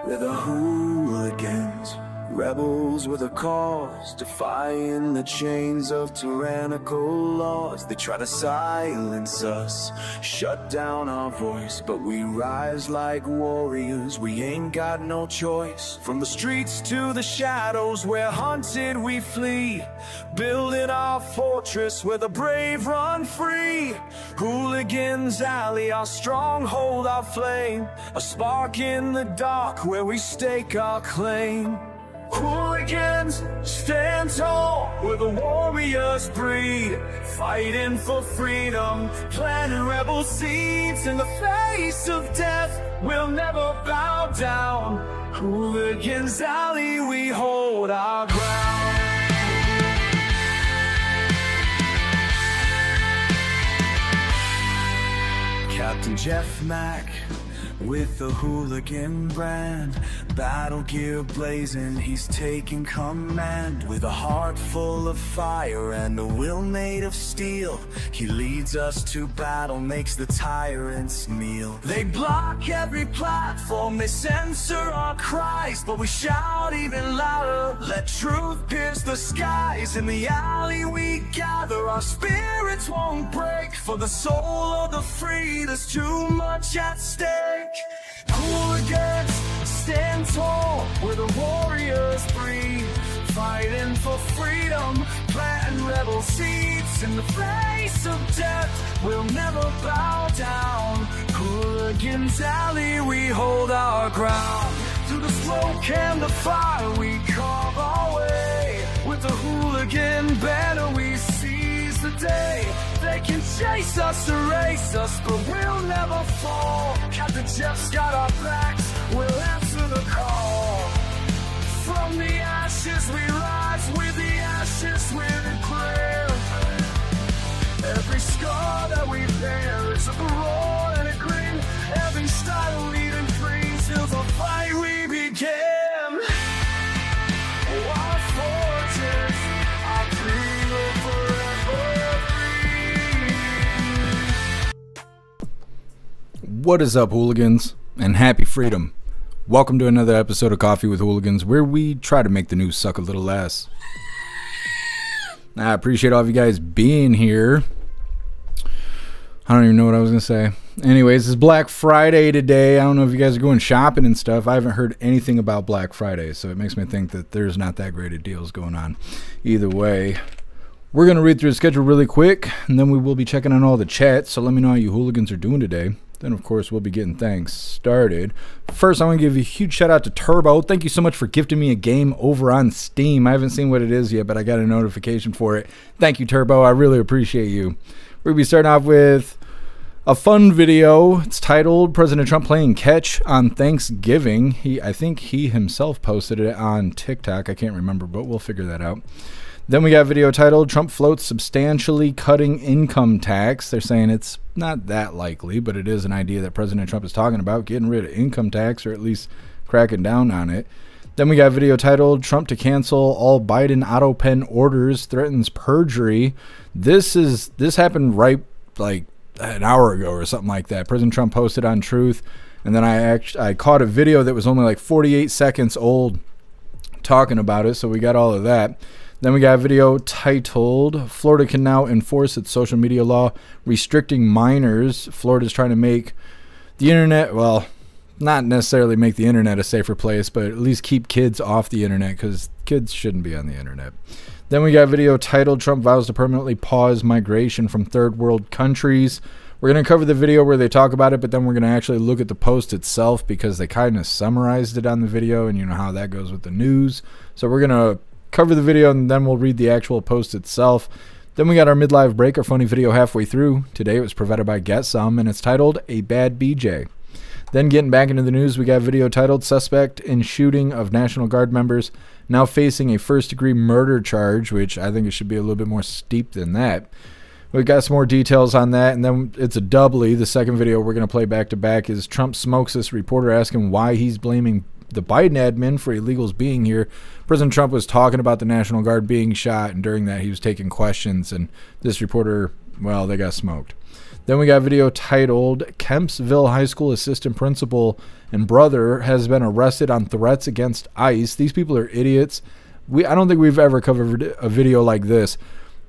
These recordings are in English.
They're the hooligans, rebels with a cause, defying the chains of tyrannical laws. They try to silence us, shut down our voice, but we rise like warriors, we ain't got no choice. From the streets to the shadows, where hunted we flee, building our fortress where the brave run free. Hooligans alley, our stronghold, our flame, a spark in the dark where we stake our claim. Hooligans, stand tall where the warriors breed, fighting for freedom, planting rebel seeds. In the face of death, we'll never bow down. Hooligans alley, we hold our ground. Captain Jeff Mac with the hooligan brand, battle gear blazing, he's taking command. With a heart full of fire and a will made of steel, he leads us to battle, makes the tyrants kneel. They block every platform, they censor our cries, but we shout even louder, let truth pierce the skies. In the alley we gather, our spirits won't break, for the soul of the free, there's too much at stake. Hooligans, stand tall where the warriors breed, fighting for freedom, planting rebel seeds. In the face of death, we'll never bow down. Hooligans alley, we hold our ground. Through the smoke and the fire, we carve our way. With the hooligan banner, we seize the day. They can chase us, erase us, but we'll never fall. Captain Jeff's got our backs, we'll answer the call. From the ashes we rise, with the ashes we declare. Every scar that we bear is a roar and a grin. Every style leading free till the fight we began. Our fortress, our freedom forever free. What is up, hooligans, and happy freedom. Welcome to another episode of Coffee with Hooligans, where we try to make the news suck a little less. I appreciate all of you guys being here. I don't even know what I was going to say. Anyways, it's Black Friday today. I don't know if you guys are going shopping and stuff. I haven't heard anything about Black Friday, so it makes me think that there's not that great of deals going on. Either way, we're going to read through the schedule really quick, and then we will be checking on all the chats, so let me know how you hooligans are doing today. Then, of course, we'll be getting things started. First, I want to give you a huge shout-out to Turbo. Thank you so much for gifting me a game over on Steam. I haven't seen what it is yet, but I got a notification for it. Thank you, Turbo. I really appreciate you. We're going to be starting off with a fun video. It's titled President Trump Playing Catch on Thanksgiving. I think he himself posted it on TikTok. I can't remember, but we'll figure that out. Then we got a video titled Trump Floats Substantially Cutting Income Tax. They're saying it's not that likely, but it is an idea that President Trump is talking about, getting rid of income tax or at least cracking down on it. Then we got a video titled Trump to Cancel All Biden Autopen Orders Threatens Perjury. This happened right like an hour ago or something like that. President Trump posted on Truth, and then I caught a video that was only like 48 seconds old talking about it, so we got all of that. Then we got a video titled Florida Can Now Enforce Its Social Media Law Restricting Minors. Florida's trying to make the internet, well, not necessarily make the internet a safer place, but at least keep kids off the internet, because kids shouldn't be on the internet. Then we got a video titled Trump Vows to Permanently Pause Migration from Third World Countries. We're going to cover the video where they talk about it, but then we're going to actually look at the post itself, because they kind of summarized it on the video, and you know how that goes with the news. So we're going to cover the video, and then we'll read the actual post itself. Then we got our midlife break, our funny video halfway through. Today it was provided by Get Some, and it's titled A Bad BJ. Then getting back into the news, we got a video titled Suspect in Shooting of National Guard Members Now Facing a First-Degree Murder Charge, which I think it should be a little bit more steep than that. We got some more details on that, and then it's a doubly. The second video we're going to play back-to-back is Trump smokes this reporter asking why he's blaming the Biden admin for illegals being here. President Trump was talking about the National Guard being shot, and during that he was taking questions, and this reporter, well, they got smoked. Then we got a video titled Kempsville High School Assistant Principal and Brother has been arrested on threats against ICE. These people are idiots. I don't think we've ever covered a video like this.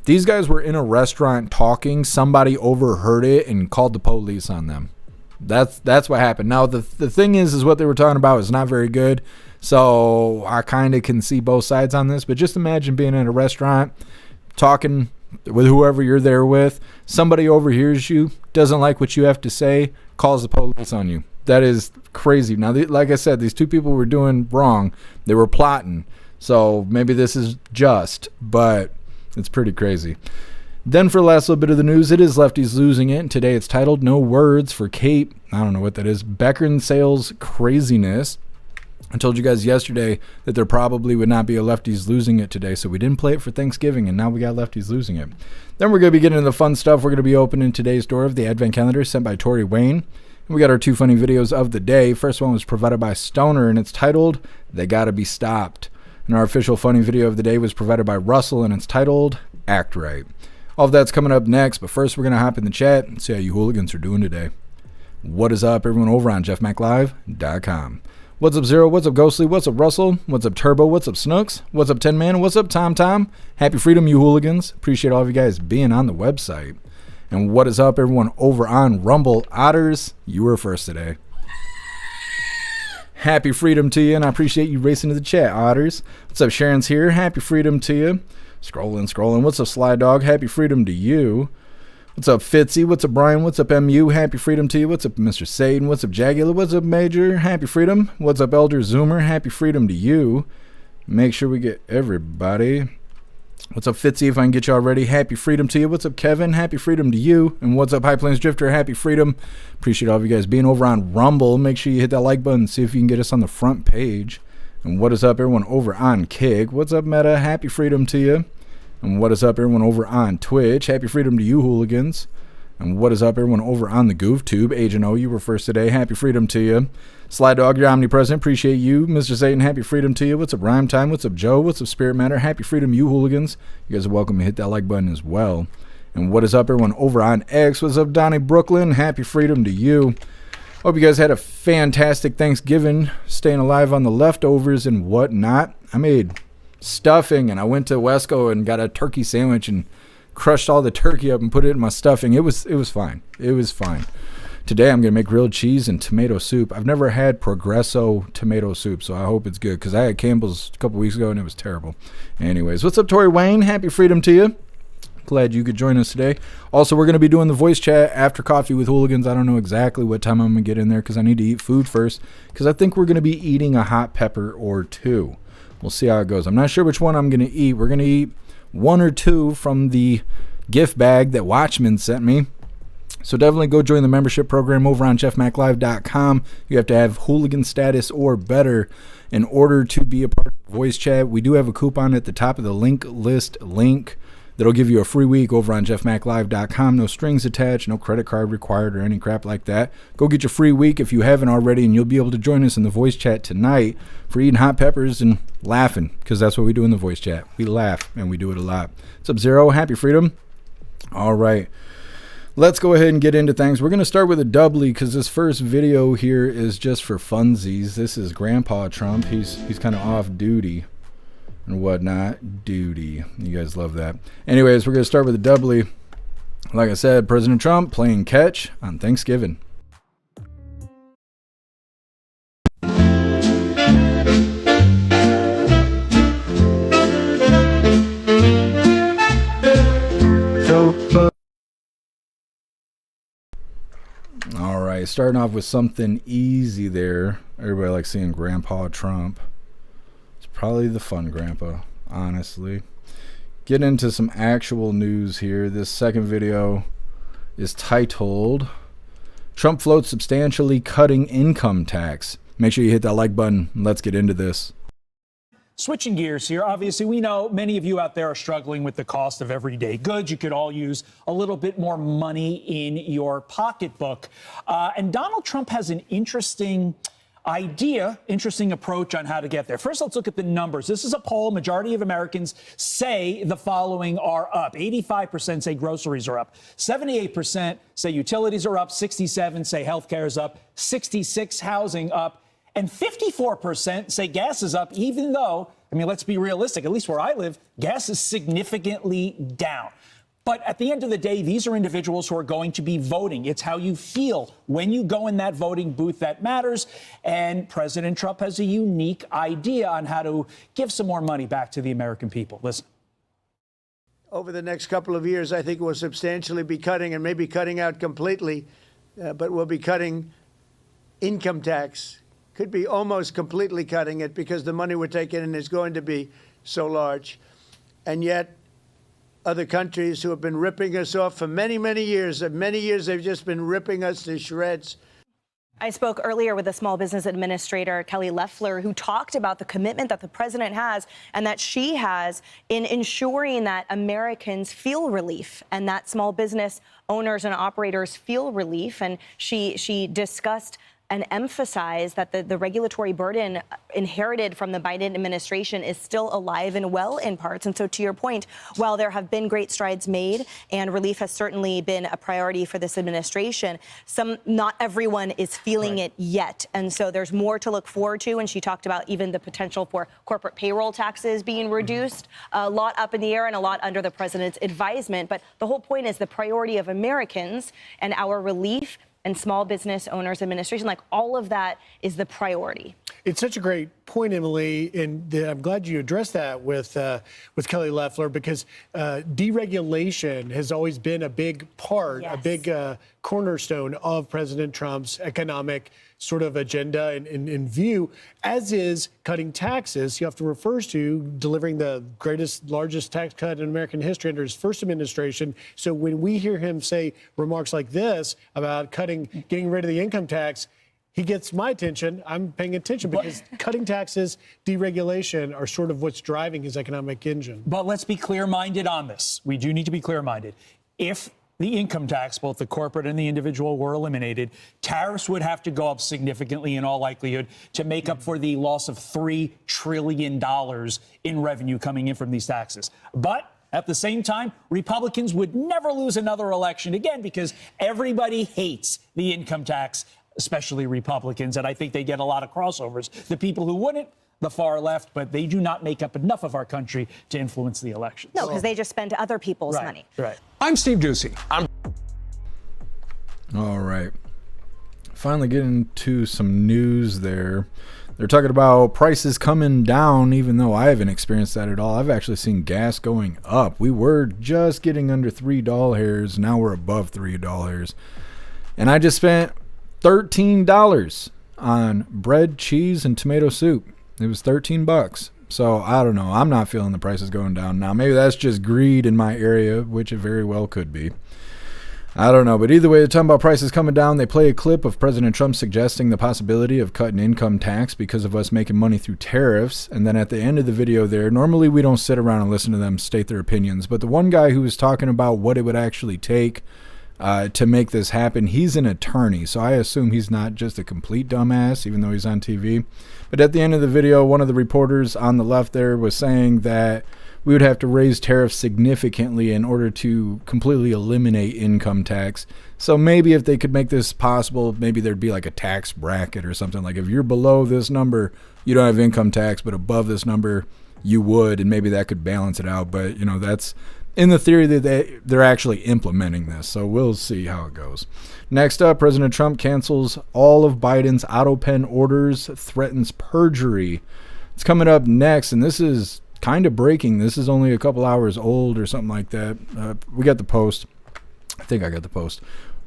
These guys were in a restaurant talking. Somebody overheard it and called the police on them. That's what happened. Now, the thing is what they were talking about is not very good. So I kind of can see both sides on this. But just imagine being in a restaurant, talking with whoever you're there with. Somebody overhears you, doesn't like what you have to say, calls the police on you. That is crazy. Now, like I said, these two people were doing wrong. They were plotting. So maybe this is just, but it's pretty crazy. Then for the last little bit of the news, it is Lefties Losing It. And today it's titled No Words for Kate. I don't know what that is. Beckern Sales Craziness. I told you guys yesterday that there probably would not be a Lefties Losing It today, so we didn't play it for Thanksgiving, and now we got Lefties Losing It. Then we're going to be getting into the fun stuff. We're going to be opening today's door of the Advent Calendar sent by Tori Wayne. And we got our two funny videos of the day. First one was provided by Stoner, and it's titled They Gotta Be Stopped. And our official funny video of the day was provided by Russell, and it's titled Act Right. All of that's coming up next, but first we're going to hop in the chat and see how you hooligans are doing today. What is up, everyone over on jeffmaclive.com. What's up, Zero? What's up, Ghostly? What's up, Russell? What's up, Turbo? What's up, Snooks? What's up, 10 Man? What's up, Tom? Happy freedom, you hooligans. Appreciate all of you guys being on the website. And what is up, everyone over on Rumble? Otters, you were first today. Happy freedom to you, and I appreciate you racing to the chat, Otters. What's up, Sharon's here? Happy freedom to you. Scrolling. What's up, Sly Dog? Happy freedom to you. What's up, Fitzy? What's up, Brian? What's up, MU? Happy freedom to you. What's up, Mr. Satan? What's up, Jagular? What's up, Major? Happy freedom. What's up, Elder Zoomer? Happy freedom to you. Make sure we get everybody. What's up, Fitzy? If I can get y'all ready. Happy freedom to you. What's up, Kevin? Happy freedom to you. And what's up, High Plains Drifter? Happy freedom. Appreciate all of you guys being over on Rumble. Make sure you hit that like button. See if you can get us on the front page. And what is up, everyone over on Kig? What's up, Meta? Happy freedom to you. And what is up, everyone over on Twitch? Happy freedom to you, hooligans. And what is up, everyone over on the GoofTube? Agent O, you were first today. Happy freedom to you. Sly Dog, you're omnipresent. Appreciate you. Mr. Satan, happy freedom to you. What's up, Rhyme Time? What's up, Joe? What's up, Spirit Matter? Happy freedom, you hooligans. You guys are welcome to hit that like button as well. And what is up, everyone over on X? What's up, Donnie Brooklyn? Happy freedom to you. Hope you guys had a fantastic Thanksgiving, staying alive on the leftovers and whatnot. I made stuffing, and I went to Wesco and got a turkey sandwich and crushed all the turkey up and put it in my stuffing. It was fine. It was fine. Today I'm going to make grilled cheese and tomato soup. I've never had Progresso tomato soup, so I hope it's good because I had Campbell's a couple weeks ago and it was terrible. Anyways, what's up, Tori Wayne? Happy freedom to you. Glad you could join us today. Also, we're going to be doing the voice chat after Coffee with Hooligans. I don't know exactly what time I'm going to get in there because I need to eat food first because I think we're going to be eating a hot pepper or two. We'll see how it goes. I'm not sure which one I'm going to eat. We're going to eat one or two from the gift bag that Watchman sent me. So definitely go join the membership program over on jeffmaclive.com. You have to have hooligan status or better in order to be a part of the voice chat. We do have a coupon at the top of the link list link that'll give you a free week over on jeffmaclive.com. No strings attached, no credit card required or any crap like that. Go get your free week if you haven't already, and you'll be able to join us in the voice chat tonight for eating hot peppers and laughing, because that's what we do in the voice chat. We laugh, and we do it a lot. What's up, Zero? Happy freedom. All right. Let's go ahead and get into things. We're going to start with a doubly because this first video here is just for funsies. This is Grandpa Trump. He's kind of off duty and whatnot. Duty. You guys love that. Anyways, we're going to start with a doubly. Like I said, President Trump playing catch on Thanksgiving. All right, starting off with something easy there. Everybody likes seeing Grandpa Trump. It's probably the fun grandpa, honestly. Get into some actual news here. This second video is titled Trump Floats Substantially Cutting Income Tax. Make sure you hit that like button. Let's get into this. Switching gears here, obviously, we know many of you out there are struggling with the cost of everyday goods. You could all use a little bit more money in your pocketbook. And Donald Trump has an interesting idea, interesting approach on how to get there. First, let's look at the numbers. This is a poll. Majority of Americans say the following are up. 85% say groceries are up. 78% say utilities are up. 67% say healthcare is up. 66% housing up. And 54% say gas is up, even though, I mean, let's be realistic, at least where I live, gas is significantly down. But at the end of the day, these are individuals who are going to be voting. It's how you feel when you go in that voting booth that matters. And President Trump has a unique idea on how to give some more money back to the American people. Listen. Over the next couple of years, I think we'll substantially be cutting, and maybe cutting out completely, but we'll be cutting income tax. Could be almost completely cutting it because the money we're taking in is going to be so large. And yet, other countries who have been ripping us off for many, many years, they've just been ripping us to shreds. I spoke earlier with a small business administrator, Kelly Loeffler, who talked about the commitment that the president has and that she has in ensuring that Americans feel relief and that small business owners and operators feel relief. And she discussed and emphasize that the regulatory burden inherited from the Biden administration is still alive and well in parts. And so to your point, while there have been great strides made and relief has certainly been a priority for this administration, not everyone is feeling it yet. And so there's more to look forward to. And she talked about even the potential for corporate payroll taxes being reduced, a lot up in the air and a lot under the president's advisement. But the whole point is the priority of Americans and our relief and small business owners administration, like all of that is the priority. It's such a great point, Emily, and I'm glad you addressed that with Kelly Loeffler, because deregulation has always been a big part, a big cornerstone of President Trump's economic sort of agenda and view, as is cutting taxes. You have to refer to delivering the largest tax cut in American history under his first administration. So when we hear him say remarks like this about getting rid of the income tax, he gets my attention. I'm paying attention because cutting taxes, deregulation are sort of what's driving his economic engine. But let's be clear-minded on this. We do need to be clear-minded. If the income tax, both the corporate and the individual, were eliminated, tariffs would have to go up significantly in all likelihood to make up for the loss of $3 trillion in revenue coming in from these taxes. But at the same time, Republicans would never lose another election again because everybody hates the income tax, especially Republicans. And I think they get a lot of crossovers. The people who wouldn't, the far left, but they do not make up enough of our country to influence the elections. No, because they just spend other people's money. Right. I'm Steve Ducey. All right. Finally getting to some news there. They're talking about prices coming down, even though I haven't experienced that at all. I've actually seen gas going up. We were just getting under $3. Now we're above $3. And I just spent $13 on bread, cheese, and tomato soup. It was $13. So I don't know. I'm not feeling the prices going down now. Maybe that's just greed in my area, which it very well could be. I don't know. But either way, they're talking about prices coming down. They play a clip of President Trump suggesting the possibility of cutting income tax because of us making money through tariffs. And then at the end of the video there, normally we don't sit around and listen to them state their opinions. But the one guy who was talking about what it would actually take to make this happen, he's an attorney. So I assume he's not just a complete dumbass, even though he's on TV. But at the end of the video, one of the reporters on the left there was saying that we would have to raise tariffs significantly in order to completely eliminate income tax. So maybe if they could make this possible, maybe there'd be like a tax bracket or something. Like if you're below this number, you don't have income tax, but above this number, you would, and maybe that could balance it out. But, you know, that's in the theory that they're actually implementing this. So we'll see how it goes. Next up, President Trump cancels all of Biden's Autopen orders, threatens perjury. It's coming up next, and this is kind of breaking. This is only a couple hours old or something like that. We got the post. I think I got the post.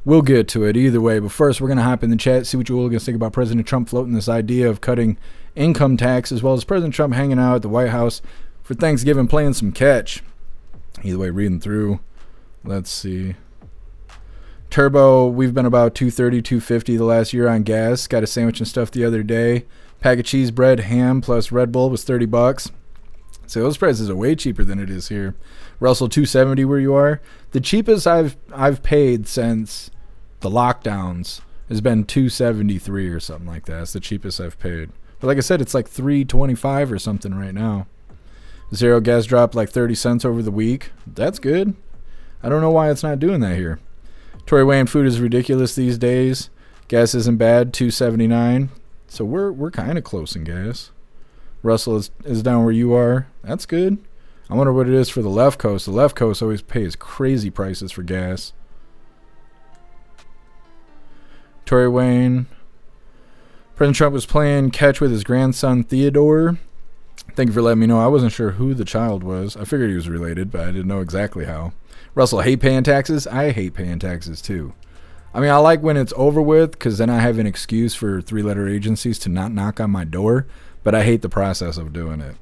We'll get to it either way. But first, we're going to hop in the chat, see what you hooligans think about President Trump floating this idea of cutting income tax, as well as President Trump hanging out at the White House for Thanksgiving playing some catch. Either way, reading through. Let's see. Turbo, we've been about $2.30, $2.50 the last year on gas. Got a sandwich and stuff the other day. Pack of cheese bread, ham, plus Red Bull was $30. So those prices are way cheaper than it is here. Russell, $2.70 where you are. The cheapest I've paid since the lockdowns has been $2.73 or something like that. It's the cheapest I've paid. But like I said, it's like $3.25 or something right now. Zero gas dropped like 30 cents over the week. That's good. I don't know why it's not doing that here. Tory Wayne food is ridiculous these days. Gas isn't bad, $2.79. So we're kind of close in gas. Russell is down where you are. That's good. I wonder what it is for the left coast. The left coast always pays crazy prices for gas. Tory Wayne. President Trump was playing catch with his grandson Theodore. Thank you for letting me know. I wasn't sure who the child was. I figured he was related, but I didn't know exactly how. Russell, hate paying taxes? I hate paying taxes too. I mean, I like when it's over with because then I have an excuse for three-letter agencies to not knock on my door, but I hate the process of doing it.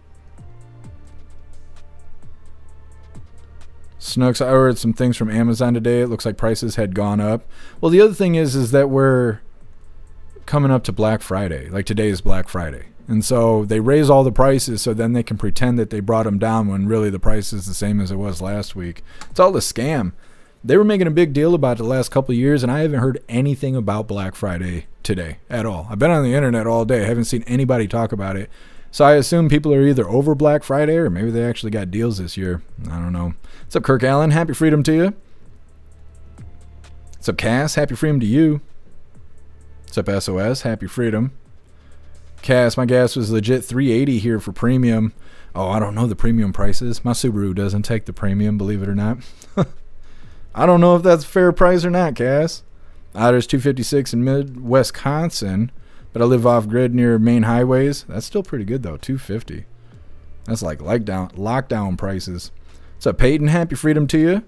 Snooks, I ordered some things from Amazon today. It looks like prices had gone up. Well, the other thing is that we're coming up to Black Friday. Like today is Black Friday. And so they raise all the prices so then they can pretend that they brought them down when really the price is the same as it was last week. It's all a scam. They were making a big deal about it the last couple of years, and I haven't heard anything about Black Friday today at all. I've been on the internet all day. I haven't seen anybody talk about it. So I assume people are either over Black Friday or maybe they actually got deals this year. I don't know. What's up, Kirk Allen? Happy freedom to you. What's up, Cass? Happy freedom to you. What's up, SOS? Happy freedom. Cass, my gas was legit $3.80 here for premium. Oh, I don't know the premium prices. My Subaru doesn't take the premium, believe it or not. I don't know if that's a fair price or not, Cass. Otter's $2.56 in Mid-Wisconsin, but I live off-grid near main highways. That's still pretty good, though, $2.50. That's like lockdown prices. What's up, Peyton? Happy freedom to you.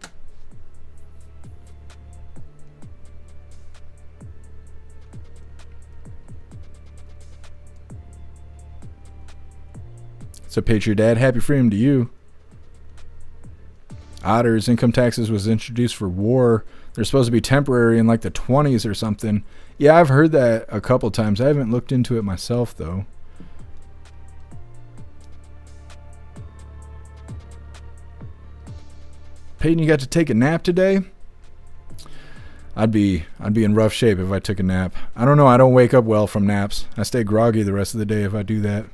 So, Patriot Dad, happy freedom to you. Otter's income taxes was introduced for war. They're supposed to be temporary in like the 20s or something. Yeah, I've heard that a couple times. I haven't looked into it myself, though. Peyton, you got to take a nap today? I'd be in rough shape if I took a nap. I don't know. I don't wake up well from naps. I stay groggy the rest of the day if I do that.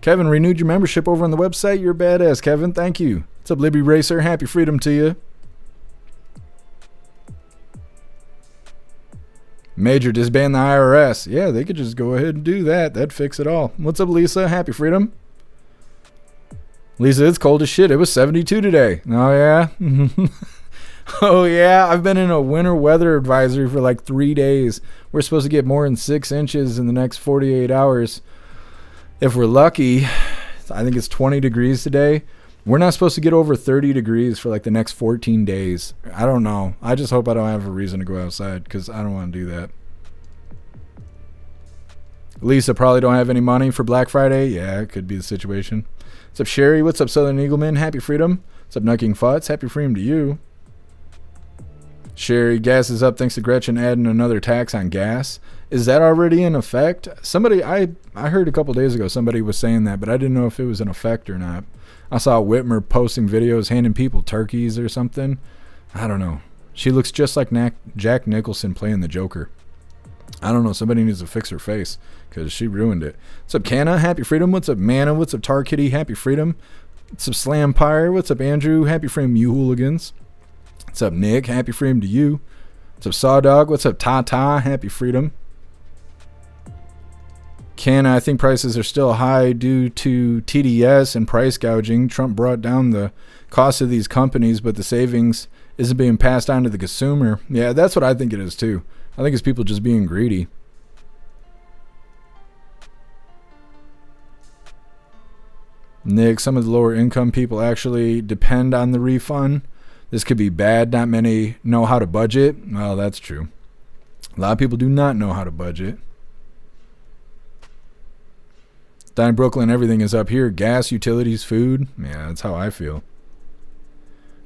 Kevin, renewed your membership over on the website. You're a badass, Kevin. Thank you. What's up, Libby Racer? Happy freedom to you. Major, disband the IRS. Yeah, they could just go ahead and do that. That'd fix it all. What's up, Lisa? Happy freedom. Lisa, it's cold as shit. It was 72 today. Oh, yeah? Oh, yeah. I've been in a winter weather advisory for like 3 days. We're supposed to get more than 6 inches in the next 48 hours. If we're lucky, I think it's 20 degrees today. We're not supposed to get over 30 degrees for like the next 14 days. I don't know. I just hope I don't have a reason to go outside because I don't want to do that. Lisa, probably don't have any money for Black Friday. Yeah, it could be the situation. What's up, Sherry? What's up, Southern Eagleman? Happy freedom. What's up, Nucking Futz? Happy freedom to you. Sherry, gas is up thanks to Gretchen adding another tax on gas. Is that already in effect? Somebody, I heard a couple days ago somebody was saying that, but I didn't know if it was in effect or not. I saw Whitmer posting videos handing people turkeys or something. I don't know. She looks just like Jack Nicholson playing the Joker. I don't know. Somebody needs to fix her face because she ruined it. What's up, Canna? Happy freedom. What's up, Mana? What's up, Tar Kitty? Happy freedom. What's up, Slampire? What's up, Andrew? Happy freedom, you hooligans. What's up, Nick? Happy freedom to you. What's up, Sawdog? What's up, Tata? Happy freedom. Canna, I think prices are still high due to TDS and price gouging. Trump brought down the cost of these companies, but the savings isn't being passed on to the consumer. Yeah, that's what I think it is too. I think it's people just being greedy. Nick, some of the lower income people actually depend on the refund. This could be bad. Not many know how to budget. Well, that's true. A lot of people do not know how to budget. Down in Brooklyn, everything is up here. Gas, utilities, food. Yeah, that's how I feel.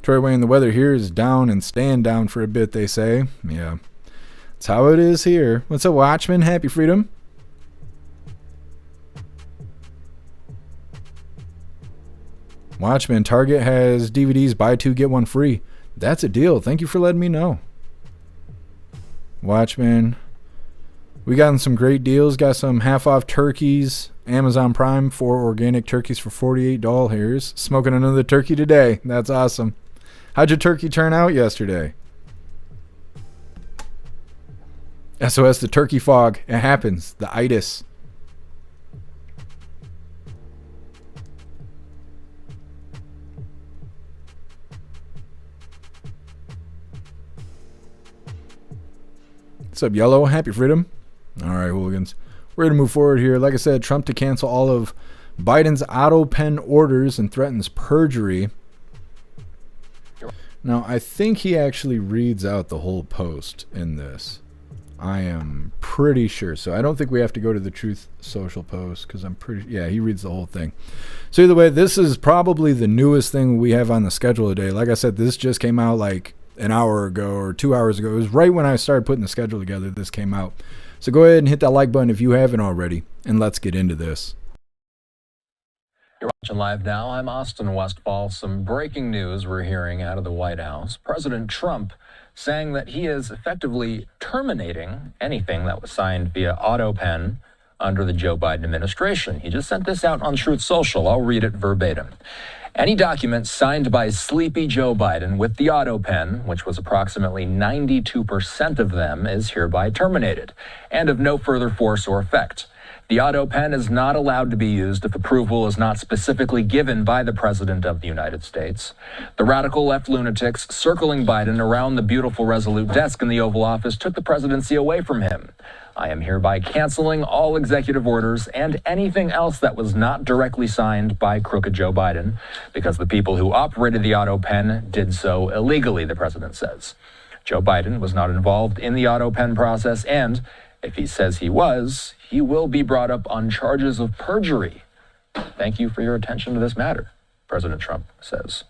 Troy Wayne, the weather here is down and staying down for a bit, they say. Yeah, that's how it is here. What's up, Watchman? Happy freedom. Watchman, Target has DVDs, buy two, get one free. That's a deal. Thank you for letting me know. Watchman. We got some great deals. Got some half-off turkeys. Amazon Prime, 4 organic turkeys for $48 here. Smoking another turkey today. That's awesome. How'd your turkey turn out yesterday? SOS, the turkey fog. It happens. The itis. What's up, Yellow? Happy freedom. All right, hooligans. We're going to move forward here. Like I said, Trump to cancel all of Biden's Autopen orders and threatens perjury. Now, I think he actually reads out the whole post in this. I am pretty sure. So I don't think we have to go to the Truth Social post because I'm pretty... Yeah, he reads the whole thing. So either way, this is probably the newest thing we have on the schedule today. Like I said, this just came out like an hour ago or 2 hours ago. It was right when I started putting the schedule together. This came out. So go ahead and hit that like button if you haven't already, and let's get into this. You're watching live now. I'm Austin Westfall. Some breaking news we're hearing out of the White House. President Trump saying that he is effectively terminating anything that was signed via Autopen under the Joe Biden administration. He just sent this out on Truth Social. I'll read it verbatim. Any document signed by sleepy Joe Biden with the Autopen, which was approximately 92% of them, is hereby terminated and of no further force or effect. The Autopen is not allowed to be used if approval is not specifically given by the President of the United States. The radical left lunatics circling Biden around the beautiful Resolute desk in the Oval Office took the presidency away from him. I am hereby canceling all executive orders and anything else that was not directly signed by crooked Joe Biden, because the people who operated the Autopen did so illegally, the president says. Joe Biden was not involved in the Autopen process, and if he says he was, he will be brought up on charges of perjury. Thank you for your attention to this matter, President Trump says.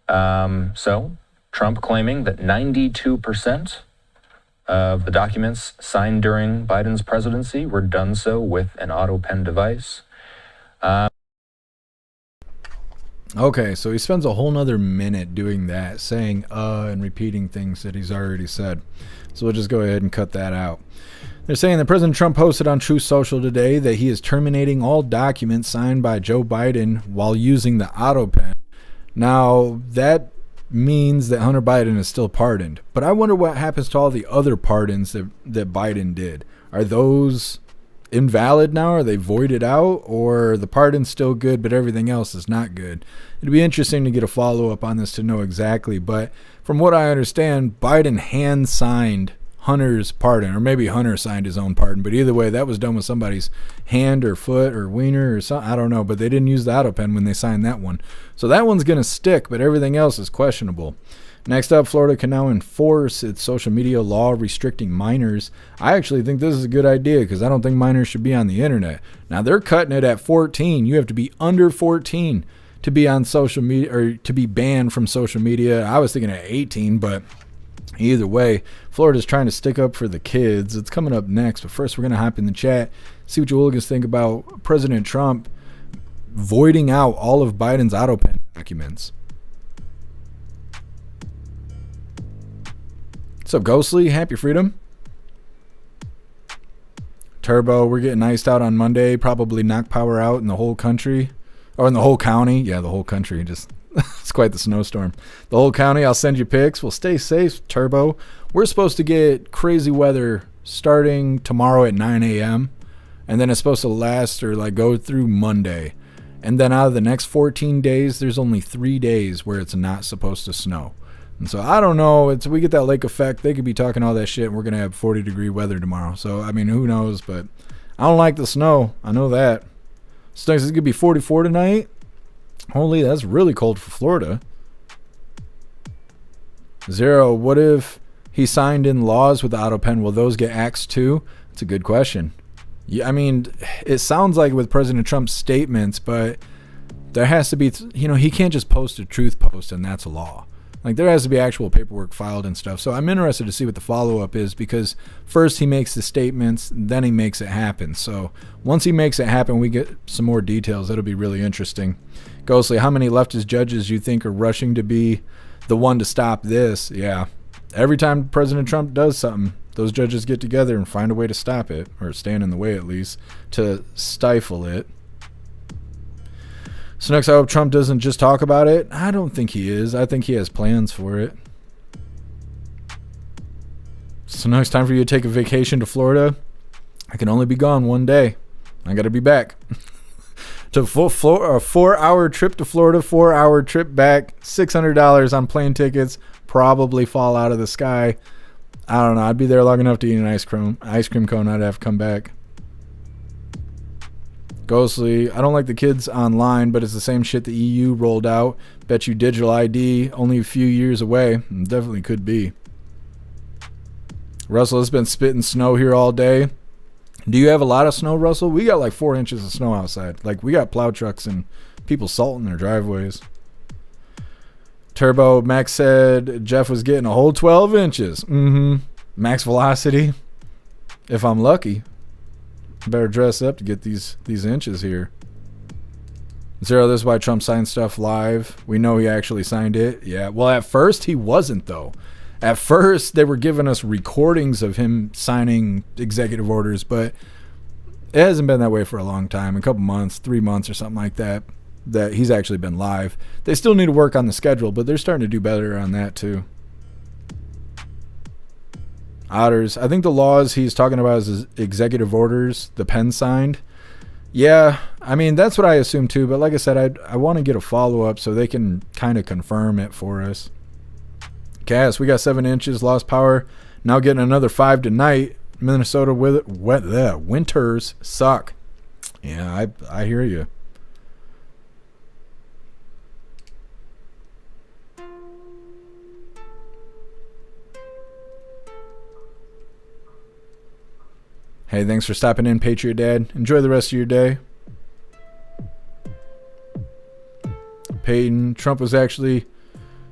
So, Trump claiming that 92% of the documents signed during Biden's presidency were done so with an Autopen device. Okay, so he spends a whole nother minute doing that, saying and repeating things that he's already said. So we'll just go ahead and cut that out. They're saying that President Trump posted on Truth Social today that he is terminating all documents signed by Joe Biden while using the Autopen. Now, that means that Hunter Biden is still pardoned. But I wonder what happens to all the other pardons that Biden did. Are those invalid now? Are they voided out? Or the pardon's still good, but everything else is not good? It'd be interesting to get a follow-up on this to know exactly. But from what I understand, Biden hand-signed Hunter's pardon, or maybe Hunter signed his own pardon, but either way, that was done with somebody's hand or foot or wiener or something. I don't know, but they didn't use the Autopen when they signed that one. So that one's going to stick, but everything else is questionable. Next up, Florida can now enforce its social media law restricting minors. I actually think this is a good idea because I don't think minors should be on the internet. Now, they're cutting it at 14. You have to be under 14 to be on social media or to be banned from social media. I was thinking at 18, but either way, Florida's trying to stick up for the kids. It's coming up next, but first we're going to hop in the chat, see what you hooligans think about President Trump voiding out all of Biden's Autopen documents. What's up, Ghostly? Happy freedom. Turbo, we're getting iced out on Monday. Probably knock power out in the whole country. Or in the whole county. Yeah, the whole country. Just it's quite the snowstorm. The whole county, I'll send you pics. Well, stay safe, Turbo. We're supposed to get crazy weather starting tomorrow at 9 a.m. And then it's supposed to last or like go through Monday. And then out of the next 14 days, there's only 3 days where it's not supposed to snow. And so I don't know. We get that lake effect. They could be talking all that shit, and we're going to have 40-degree weather tomorrow. So, I mean, who knows? But I don't like the snow. I know that. So it's going to be 44 tonight. Holy, that's really cold for Florida. Zero, what if he signed in laws with the Autopen? Will those get axed too? That's a good question. Yeah, I mean, it sounds like with President Trump's statements, but there has to be, he can't just post a truth post and that's a law. Like, there has to be actual paperwork filed and stuff. So I'm interested to see what the follow-up is, because first he makes the statements, then he makes it happen. So once he makes it happen, we get some more details. That'll be really interesting. Ghostly, how many leftist judges you think are rushing to be the one to stop this? Yeah. Every time President Trump does something, those judges get together and find a way to stop it, or stand in the way at least, to stifle it. So next, I hope Trump doesn't just talk about it. I don't think he is. I think he has plans for it. So now it's time for you to take a vacation to Florida. I can only be gone one day. I got to be back. To a 4-hour trip to Florida, 4-hour trip back, $600 on plane tickets, probably fall out of the sky. I don't know. I'd be there long enough to eat an ice cream cone. I'd have to come back. Ghostly, I don't like the kids online, but it's the same shit the EU rolled out. Bet you digital ID only a few years away. Definitely could be. Russell has been spitting snow here all day. Do you have a lot of snow, Russell? We got like 4 inches of snow outside. Like, we got plow trucks and people salting their driveways. Turbo, Max said Jeff was getting a whole 12 inches. Max velocity. If I'm lucky. Better dress up to get these inches here. Zero, this is why Trump signed stuff live. We know he actually signed it. Yeah, well, at first he wasn't, though. At first, they were giving us recordings of him signing executive orders, but it hasn't been that way for a long time, a couple months, 3 months or something like that, that he's actually been live. They still need to work on the schedule, but they're starting to do better on that too. Otters, I think the laws he's talking about is executive orders, the pen signed. Yeah, I mean, that's what I assume too, but like I said, I want to get a follow-up so they can kind of confirm it for us. Cass, we got 7 inches, lost power. Now getting another 5 tonight. Minnesota with winters suck. Yeah, I hear you. Hey, thanks for stopping in, Patriot Dad. Enjoy the rest of your day. Peyton, Trump was actually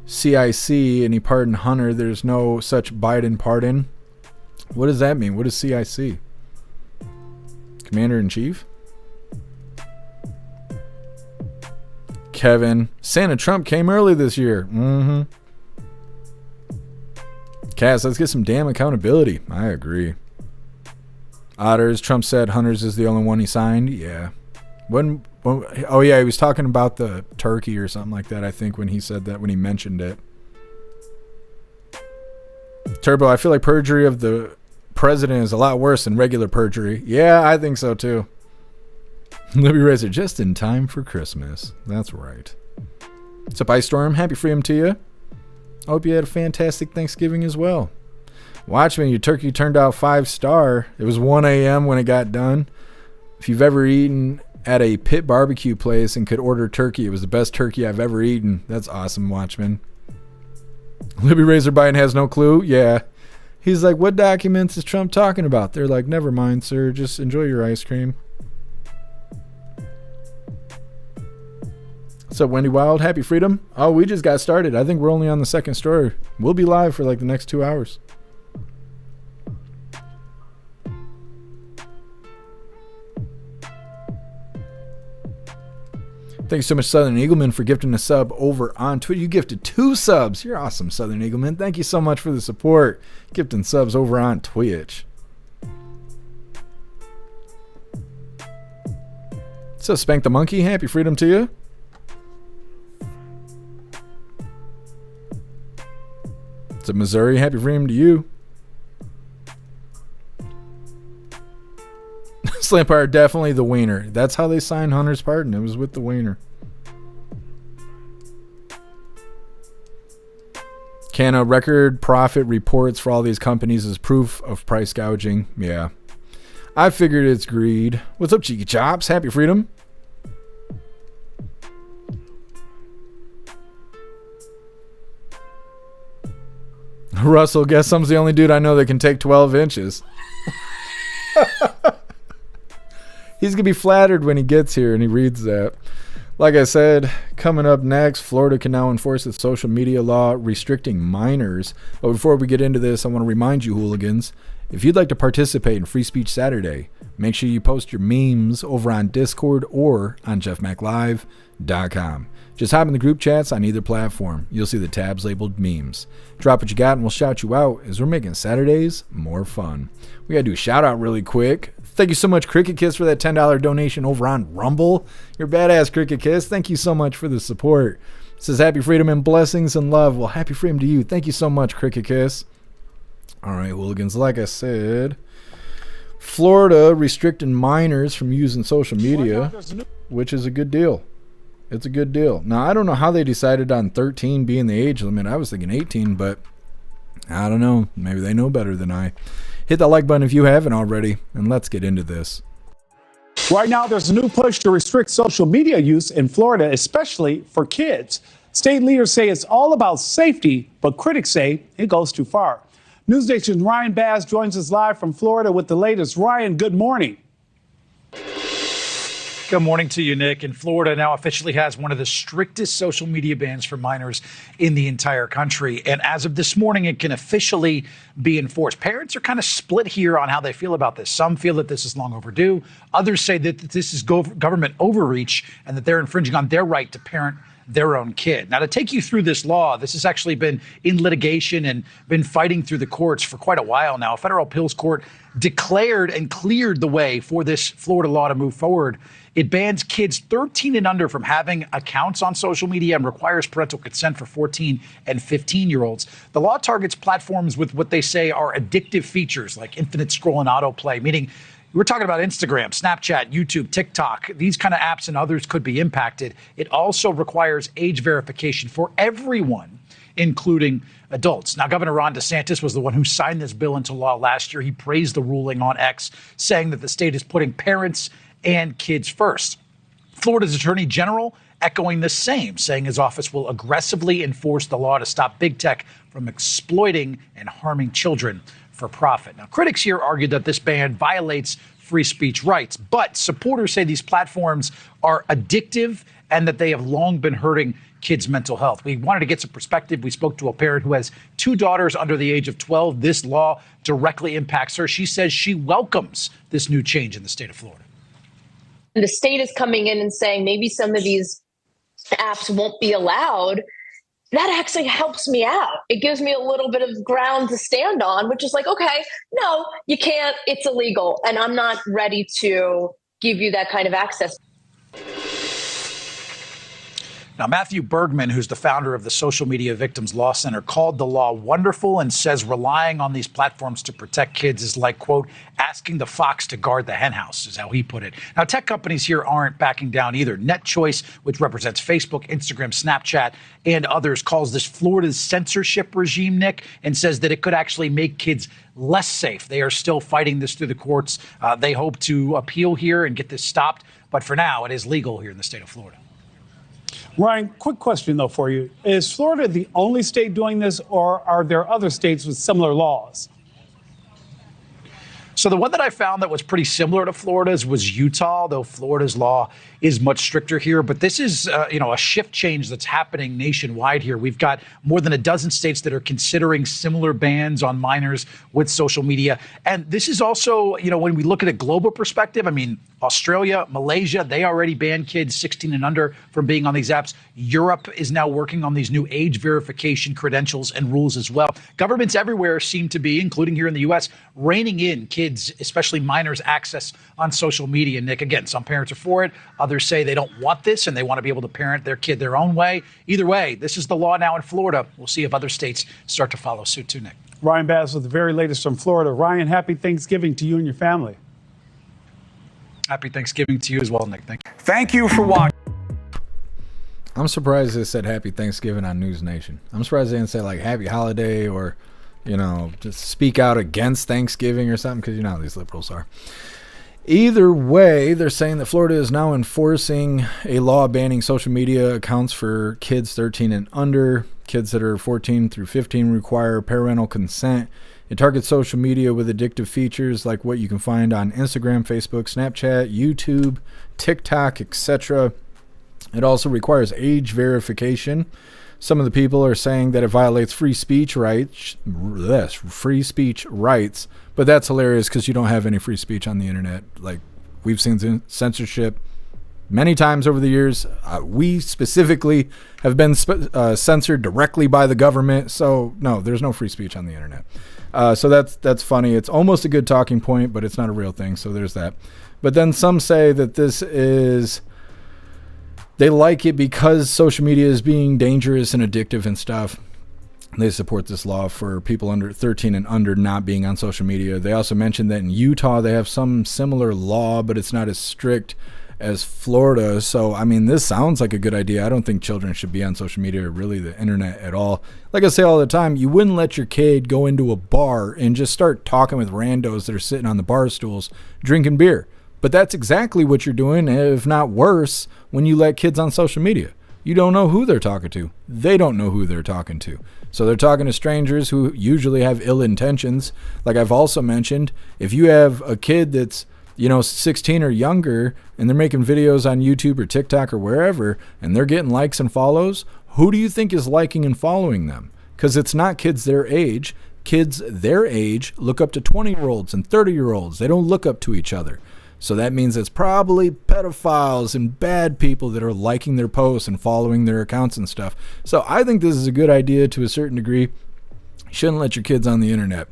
CIC and he pardoned Hunter. There's no such Biden pardon. What does that mean? What is CIC? Commander-in-Chief? Kevin, Santa Trump came early this year. Cass, let's get some damn accountability. I agree. Otters, Trump said Hunter's is the only one he signed. Yeah. Oh yeah, he was talking about the turkey or something like that, I think, when he said that, when he mentioned it. Turbo, I feel like perjury of the president is a lot worse than regular perjury. Yeah, I think so too. Libby Razor, just in time for Christmas. That's right. What's up, Ice Storm? Happy freedom to you. I hope you had a fantastic Thanksgiving as well. Watchman, your turkey turned out 5-star. It was 1 a.m. when it got done. If you've ever eaten at a pit barbecue place and could order turkey, it was the best turkey I've ever eaten. That's awesome, Watchman. Libby Razor Biden has no clue. Yeah. He's like, what documents is Trump talking about? They're like, never mind, sir. Just enjoy your ice cream. What's up, Wendy Wild? Happy freedom. Oh, we just got started. I think we're only on the second story. We'll be live for like the next 2 hours. Thank you so much, Southern Eagleman, for gifting a sub over on Twitter. You gifted 2 subs. You're awesome, Southern Eagleman. Thank you so much for the support. Gifting subs over on Twitch. So, Spank the Monkey, happy freedom to you. It's a Missouri, happy freedom to you. Slampire, definitely the wiener. That's how they signed Hunter's pardon. It was with the wiener. Can a record profit reports for all these companies as proof of price gouging? Yeah. I figured it's greed. What's up, Cheeky Chops? Happy freedom. Russell, guess some's the only dude I know that can take 12 inches. He's going to be flattered when he gets here and he reads that. Like I said, coming up next, Florida can now enforce its social media law restricting minors. But before we get into this, I want to remind you, hooligans, if you'd like to participate in Free Speech Saturday, make sure you post your memes over on Discord or on jeffmaclive.com. Just hop in the group chats on either platform. You'll see the tabs labeled memes. Drop what you got and we'll shout you out as we're making Saturdays more fun. We got to do a shout out really quick. Thank you so much, Cricket Kiss, for that $10 donation over on Rumble. You're badass, Cricket Kiss. Thank you so much for the support. It says happy freedom and blessings and love. Well, happy freedom to you. Thank you so much, Cricket Kiss. All right, hooligans, like I said, Florida restricting minors from using social media, which is a good deal. It's a good deal. Now, I don't know how they decided on 13 being the age limit. I was thinking 18, but I don't know. Maybe they know better than I. Hit that like button if you haven't already, and let's get into this. Right now, there's a new push to restrict social media use in Florida, especially for kids. State leaders say it's all about safety, but critics say it goes too far. News Nation's Ryan Bass joins us live from Florida with the latest. Ryan, good morning. Good morning to you, Nick. And Florida now officially has one of the strictest social media bans for minors in the entire country. And as of this morning, it can officially be enforced. Parents are kind of split here on how they feel about this. Some feel that this is long overdue. Others say that this is government overreach and that they're infringing on their right to parent their own kid. Now, to take you through this law, this has actually been in litigation and been fighting through the courts for quite a while now. A federal appeals court declared and cleared the way for this Florida law to move forward. It bans kids 13 and under from having accounts on social media and requires parental consent for 14 and 15-year-olds. The law targets platforms with what they say are addictive features like infinite scroll and autoplay, meaning we're talking about Instagram, Snapchat, YouTube, TikTok. These kind of apps and others could be impacted. It also requires age verification for everyone, including adults. Now, Governor Ron DeSantis was the one who signed this bill into law last year. He praised the ruling on X, saying that the state is putting parents and kids first. Florida's Attorney General echoing the same, saying his office will aggressively enforce the law to stop big tech from exploiting and harming children for profit. Now, critics here argue that this ban violates free speech rights, but supporters say these platforms are addictive and that they have long been hurting kids' mental health. We wanted to get some perspective. We spoke to a parent who has two daughters under the age of 12. This law directly impacts her. She says she welcomes this new change in the state of Florida. The state is coming in and saying maybe some of these apps won't be allowed. That actually helps me out. It gives me a little bit of ground to stand on, which is like, okay, no, you can't. It's illegal. And I'm not ready to give you that kind of access. Now, Matthew Bergman, who's the founder of the Social Media Victims Law Center, called the law wonderful and says relying on these platforms to protect kids is like, quote, asking the fox to guard the henhouse, is how he put it. Now, tech companies here aren't backing down either. NetChoice, which represents Facebook, Instagram, Snapchat, and others, calls this Florida's censorship regime, Nick, and says that it could actually make kids less safe. They are still fighting this through the courts. They hope to appeal here and get this stopped. But for now, it is legal here in the state of Florida. Ryan, quick question, though, for you. Is Florida the only state doing this, or are there other states with similar laws? So the one that I found that was pretty similar to Florida's was Utah, though Florida's law is much stricter here. But this is, a shift change that's happening nationwide here. We've got more than a dozen states that are considering similar bans on minors with social media. And this is also, when we look at a global perspective, I mean, Australia, Malaysia, they already banned kids 16 and under from being on these apps. Europe is now working on these new age verification credentials and rules as well. Governments everywhere seem to be, including here in the U.S., reining in kids, especially minors, access on social media. Nick, again, some parents are for it. Others say they don't want this and they want to be able to parent their kid their own way. Either way, this is the law now in Florida. We'll see if other states start to follow suit too, Nick. Ryan Bass with the very latest from Florida. Ryan, happy Thanksgiving to you and your family. Happy Thanksgiving to you as well, Nick. Thank you for watching. I'm surprised they said Happy Thanksgiving on News Nation. I'm surprised they didn't say like Happy Holiday or, just speak out against Thanksgiving or something, because you know how these liberals are. Either way, they're saying that Florida is now enforcing a law banning social media accounts for kids 13 and under. Kids that are 14 through 15 require parental consent. It targets social media with addictive features like what you can find on Instagram, Facebook, Snapchat, YouTube, TikTok, etc. It also requires age verification. Some of the people are saying that it violates free speech rights, but that's hilarious because you don't have any free speech on the internet. Like, we've seen censorship many times over the years. We specifically have been censored directly by the government. So no, there's no free speech on the internet. So that's funny. It's almost a good talking point, but it's not a real thing. So there's that. But then some say that they like it because social media is being dangerous and addictive and stuff. They support this law for people under 13 and under not being on social media. They also mentioned that in Utah they have some similar law, but it's not as strict as Florida. So, I mean, this sounds like a good idea. I don't think children should be on social media or really the internet at all. Like I say all the time, you wouldn't let your kid go into a bar and just start talking with randos that are sitting on the bar stools drinking beer. But that's exactly what you're doing, if not worse, when you let kids on social media. You don't know who they're talking to. They don't know who they're talking to. So they're talking to strangers who usually have ill intentions. Like I've also mentioned, if you have a kid that's 16 or younger, and they're making videos on YouTube or TikTok or wherever, and they're getting likes and follows, who do you think is liking and following them? Because it's not kids their age. Kids their age look up to 20-year-olds and 30-year-olds. They don't look up to each other. So that means it's probably pedophiles and bad people that are liking their posts and following their accounts and stuff. So I think this is a good idea to a certain degree. You shouldn't let your kids on the internet.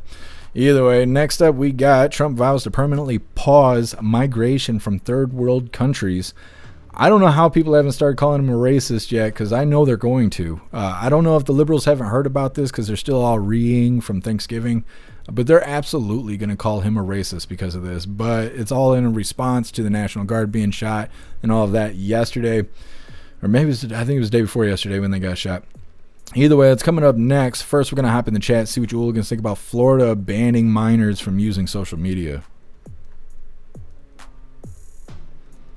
Either way, next up we got Trump vows to permanently pause migration from third world countries. I don't know how people haven't started calling him a racist yet, because I know they're going to. I don't know if the liberals haven't heard about this because they're still all reeing from Thanksgiving, but they're absolutely going to call him a racist because of this. But it's all in response to the National Guard being shot and all of that yesterday, or maybe I think it was the day before yesterday when they got shot. Either way, it's coming up next. First, we're going to hop in the chat, see what you hooligans think about Florida banning minors from using social media.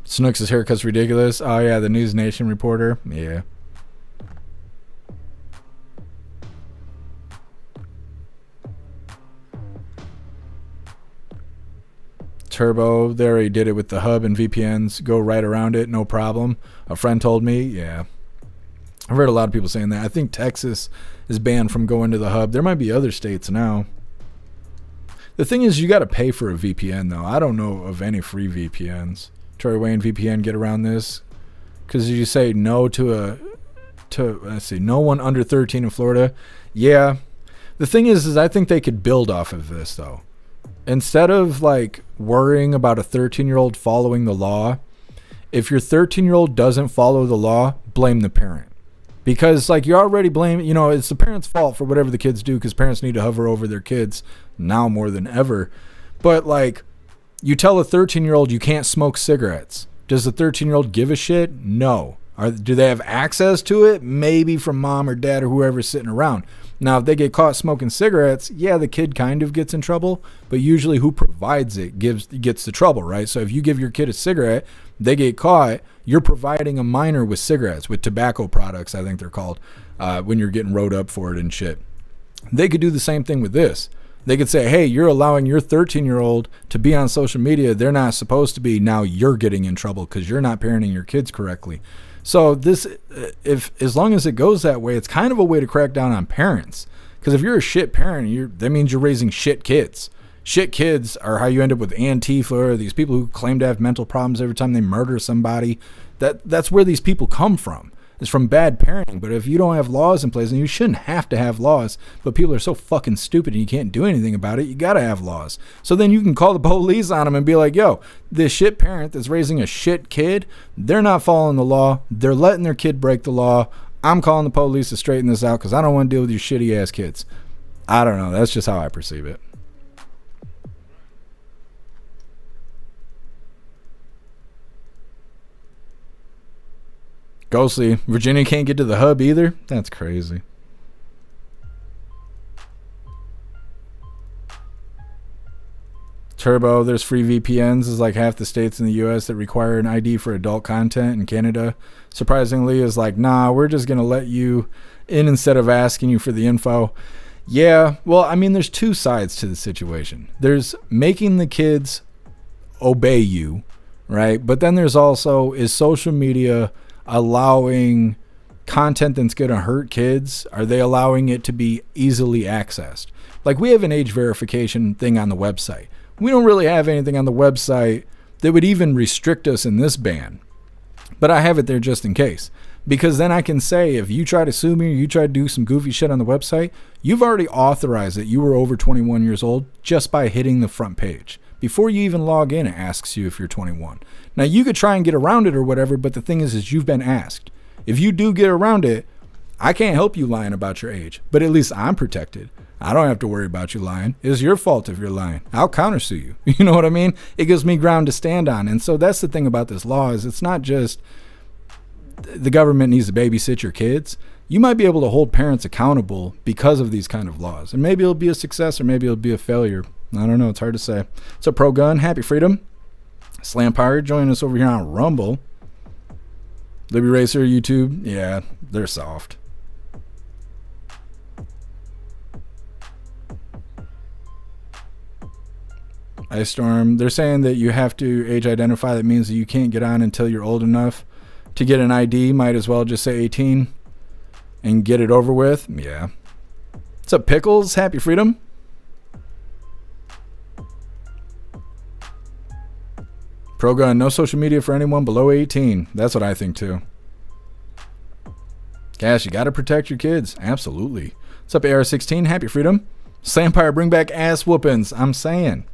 Snooks' haircut's ridiculous. Oh, yeah, the News Nation reporter. Yeah. Turbo, they already did it with the hub and VPNs. Go right around it, no problem. A friend told me, yeah. I've heard a lot of people saying that. I think Texas is banned from going to the hub. There might be other states now. The thing is, you got to pay for a VPN, though. I don't know of any free VPNs. Troy Wayne VPN get around this? Because you say no to let's see, no one under 13 in Florida. Yeah. The thing is I think they could build off of this, though. Instead of like worrying about a 13-year-old following the law, if your 13-year-old doesn't follow the law, blame the parent. Because like you're already blaming, it's the parents' fault for whatever the kids do, because parents need to hover over their kids now more than ever. But like, you tell a 13-year-old you can't smoke cigarettes. Does the 13-year-old give a shit? No. Do they have access to it? Maybe from mom or dad or whoever's sitting around. Now, if they get caught smoking cigarettes, yeah, the kid kind of gets in trouble, but usually who provides it gets the trouble, right? So if you give your kid a cigarette, they get caught, you're providing a minor with cigarettes, with tobacco products, I think they're called, when you're getting rode up for it and shit. They could do the same thing with this. They could say, hey, you're allowing your 13-year-old to be on social media. They're not supposed to be. Now you're getting in trouble because you're not parenting your kids correctly. So this, as long as it goes that way, it's kind of a way to crack down on parents. Because if you're a shit parent, that means you're raising shit kids. Shit kids are how you end up with Antifa, or these people who claim to have mental problems every time they murder somebody. That's where these people come from. It's from bad parenting. But if you don't have laws in place, and you shouldn't have to have laws, but people are so fucking stupid and you can't do anything about it, you gotta have laws. So then you can call the police on them and be like, yo, this shit parent that's raising a shit kid, they're not following the law. They're letting their kid break the law. I'm calling the police to straighten this out because I don't want to deal with your shitty ass kids. I don't know. That's just how I perceive it. Ghostly, Virginia can't get to the hub either? That's crazy. Turbo, there's free VPNs. Is like half the states in the US that require an ID for adult content. In Canada, surprisingly, is like, nah, we're just going to let you in instead of asking you for the info. Yeah, well, I mean, there's two sides to the situation. There's making the kids obey you, right? But then there's also, is social media allowing content that's going to hurt kids? Are they allowing it to be easily accessed? Like, we have an age verification thing on the website. We don't really have anything on the website that would even restrict us in this ban. But I have it there just in case. Because then I can say, if you try to sue me or you try to do some goofy shit on the website, you've already authorized that you were over 21 years old just by hitting the front page. Before you even log in, it asks you if you're 21. Now, you could try and get around it or whatever, but the thing is you've been asked. If you do get around it, I can't help you lying about your age, but at least I'm protected. I don't have to worry about you lying. It's your fault if you're lying. I'll countersue you. You know what I mean? It gives me ground to stand on. And so that's the thing about this law, is it's not just the government needs to babysit your kids. You might be able to hold parents accountable because of these kind of laws. And maybe it'll be a success or maybe it'll be a failure. I don't know. It's hard to say. So Pro Gun, Happy Freedom. Slam Pirate, join us over here on Rumble. Libby Racer, YouTube. Yeah, they're soft. Ice Storm, they're saying that you have to age identify. That means that you can't get on until you're old enough to get an ID. Might as well just say 18 and get it over with. Yeah. What's up, Pickles? Happy Freedom. Pro Gun, no social media for anyone below 18. That's what I think too. Cash, you got to protect your kids. Absolutely. What's up, AR-16? Happy Freedom. Slampire, bring back ass whoopings. I'm saying.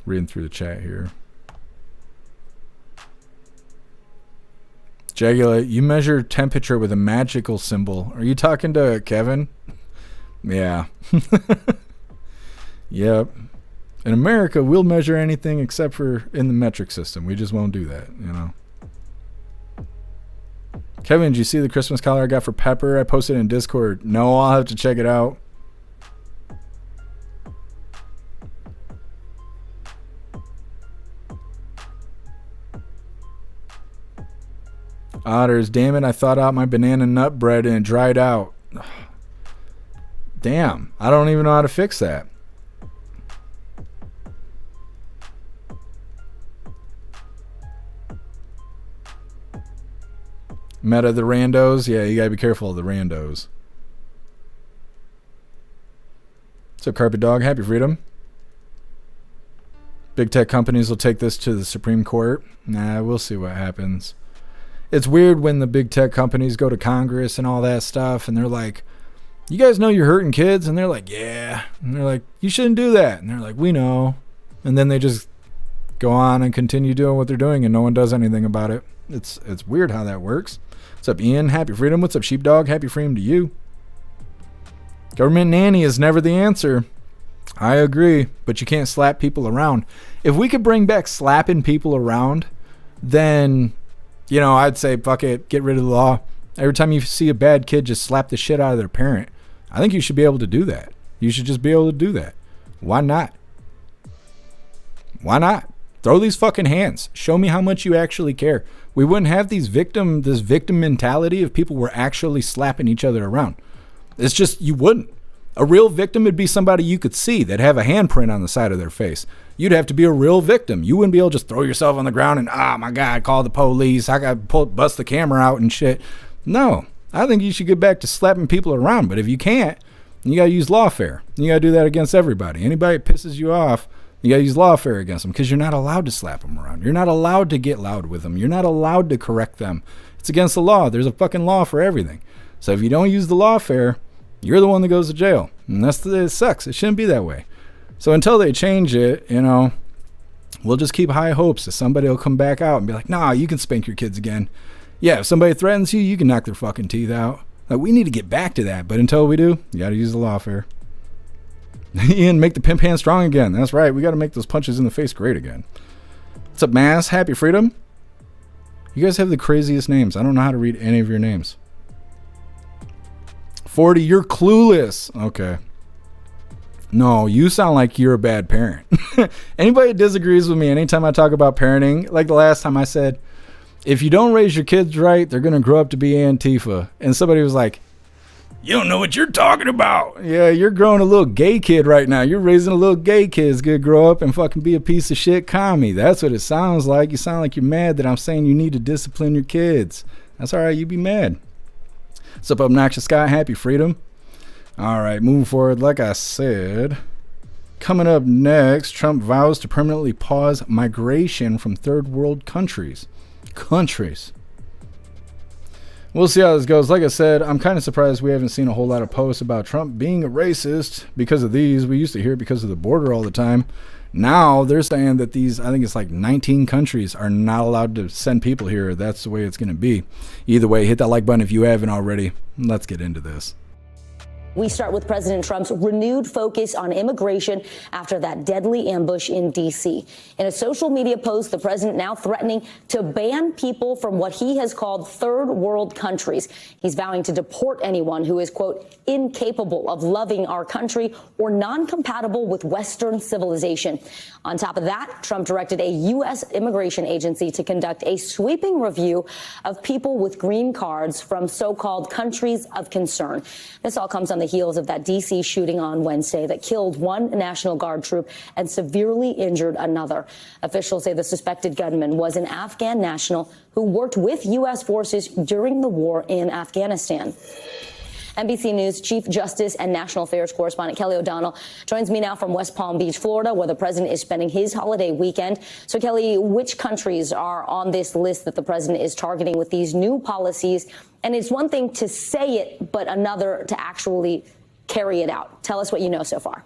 Reading through the chat here. Jagula, you measure temperature with a magical symbol. Are you talking to Kevin? Yeah. Yep. In America, we'll measure anything except for in the metric system. We just won't do that, you know. Kevin, did you see the Christmas collar I got for Pepper? I posted it in Discord. No, I'll have to check it out. Otters, damn it, I thought out my banana nut bread and it dried out. Damn, I don't even know how to fix that. Meta the randos. Yeah, you gotta be careful of the randos. What's up, Carpet Dog? Happy Freedom. Big tech companies will take this to the Supreme Court. Nah, we'll see what happens. It's weird when the big tech companies go to Congress and all that stuff, and they're like, you guys know you're hurting kids? And they're like, yeah. And they're like, you shouldn't do that. And they're like, we know. And then they just go on and continue doing what they're doing, and no one does anything about it. It's weird how that works. What's up, Ian? Happy Freedom. What's up, Sheepdog? Happy Freedom to you. Government nanny is never the answer. I agree, but you can't slap people around. If we could bring back slapping people around, then, you know, I'd say, fuck it, get rid of the law. Every time you see a bad kid, just slap the shit out of their parent. I think you should be able to do that. You should just be able to do that. Why not? Why not? Throw these fucking hands. Show me how much you actually care. We wouldn't have this victim mentality if people were actually slapping each other around. It's just, you wouldn't. A real victim would be somebody you could see that have a handprint on the side of their face. You'd have to be a real victim. You wouldn't be able to just throw yourself on the ground and, oh my God, call the police. I got to bust the camera out and shit. No, I think you should get back to slapping people around. But if you can't, you got to use lawfare. You got to do that against everybody. Anybody that pisses you off, you got to use lawfare against them, because you're not allowed to slap them around. You're not allowed to get loud with them. You're not allowed to correct them. It's against the law. There's a fucking law for everything. So if you don't use the lawfare, you're the one that goes to jail. And it sucks. It shouldn't be that way. So until they change it, you know, we'll just keep high hopes that somebody will come back out and be like, nah, you can spank your kids again. Yeah, if somebody threatens you, you can knock their fucking teeth out. Like, we need to get back to that. But until we do, you got to use the lawfare. Ian, make the pimp hand strong again. That's right. We got to make those punches in the face great again. What's up, Mass? Happy Freedom. You guys have the craziest names. I don't know how to read any of your names. 40, you're clueless. Okay. No, you sound like you're a bad parent. Anybody that disagrees with me anytime I talk about parenting, like the last time I said, if you don't raise your kids right, they're going to grow up to be Antifa. And somebody was like, you don't know what you're talking about. Yeah, you're growing a little gay kid right now. You're raising a little gay kid that's going to grow up and fucking be a piece of shit commie. That's what it sounds like. You sound like you're mad that I'm saying you need to discipline your kids. That's all right. You be mad. What's up, Obnoxious Guy? Happy freedom. All right, moving forward, like I said, coming up next, Trump vows to permanently pause migration from third world countries. We'll see how this goes. Like I said, I'm kind of surprised we haven't seen a whole lot of posts about Trump being a racist because of these. We used to hear it because of the border all the time. Now they're saying that these, I think it's like 19 countries are not allowed to send people here. That's the way it's going to be. Either way, hit that like button if you haven't already. Let's get into this. We start with President Trump's renewed focus on immigration after that deadly ambush in D.C. In a social media post, the president now threatening to ban people from what he has called third world countries. He's vowing to deport anyone who is, quote, incapable of loving our country or non-compatible with Western civilization. On top of that, Trump directed a U.S. immigration agency to conduct a sweeping review of people with green cards from so-called countries of concern. This all comes on the heels of that D.C. shooting on Wednesday that killed one National Guard troop and severely injured another. Officials say the suspected gunman was an Afghan national who worked with U.S. forces during the war in Afghanistan. NBC News Chief Justice and National Affairs correspondent Kelly O'Donnell joins me now from West Palm Beach, Florida, where the president is spending his holiday weekend. So, Kelly, which countries are on this list that the president is targeting with these new policies? And it's one thing to say it, but another to actually carry it out. Tell us what you know so far.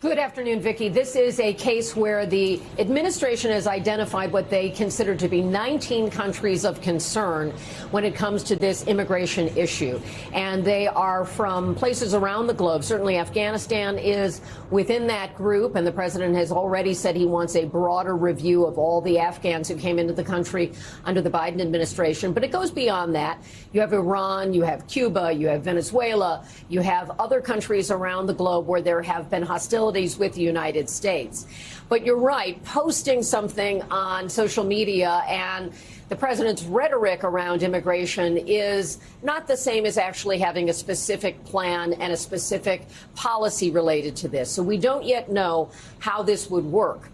Good afternoon, Vicki. This is a case where the administration has identified what they consider to be 19 countries of concern when it comes to this immigration issue. And they are from places around the globe. Certainly Afghanistan is within that group, and the president has already said he wants a broader review of all the Afghans who came into the country under the Biden administration. But it goes beyond that. You have Iran, you have Cuba, you have Venezuela, you have other countries around the globe where there have been hostilities with the United States. But you're right, posting something on social media and the president's rhetoric around immigration is not the same as actually having a specific plan and a specific policy related to this. So we don't yet know how this would work.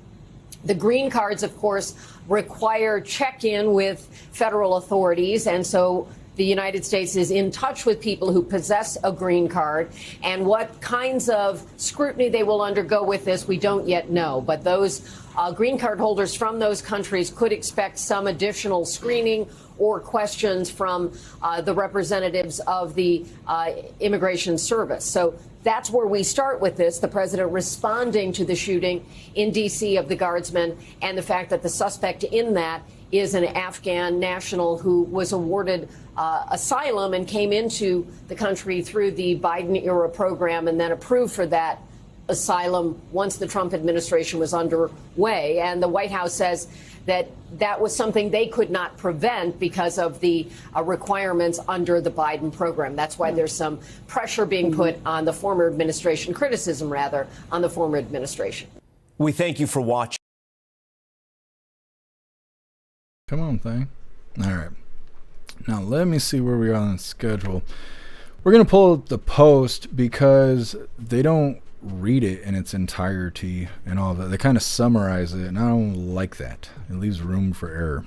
The green cards, of course, require check-in with federal authorities, and so the United States is in touch with people who possess a green card, and what kinds of scrutiny they will undergo with this, we don't yet know. But those green card holders from those countries could expect some additional screening or questions from the representatives of the Immigration Service. So that's where we start with this, the president responding to the shooting in D.C. of the Guardsmen and the fact that the suspect in that is an Afghan national who was awarded asylum and came into the country through the Biden-era program and then approved for that asylum once the Trump administration was underway. And the White House says that that was something they could not prevent because of the requirements under the Biden program. That's why there's some pressure being put on the former administration, criticism rather, on the former administration. We thank you for watching. Come on, thing. All right. Now, let me see where we are on the schedule. We're going to pull up the post because they don't read it in its entirety and all that. They kind of summarize it, and I don't like that. It leaves room for error.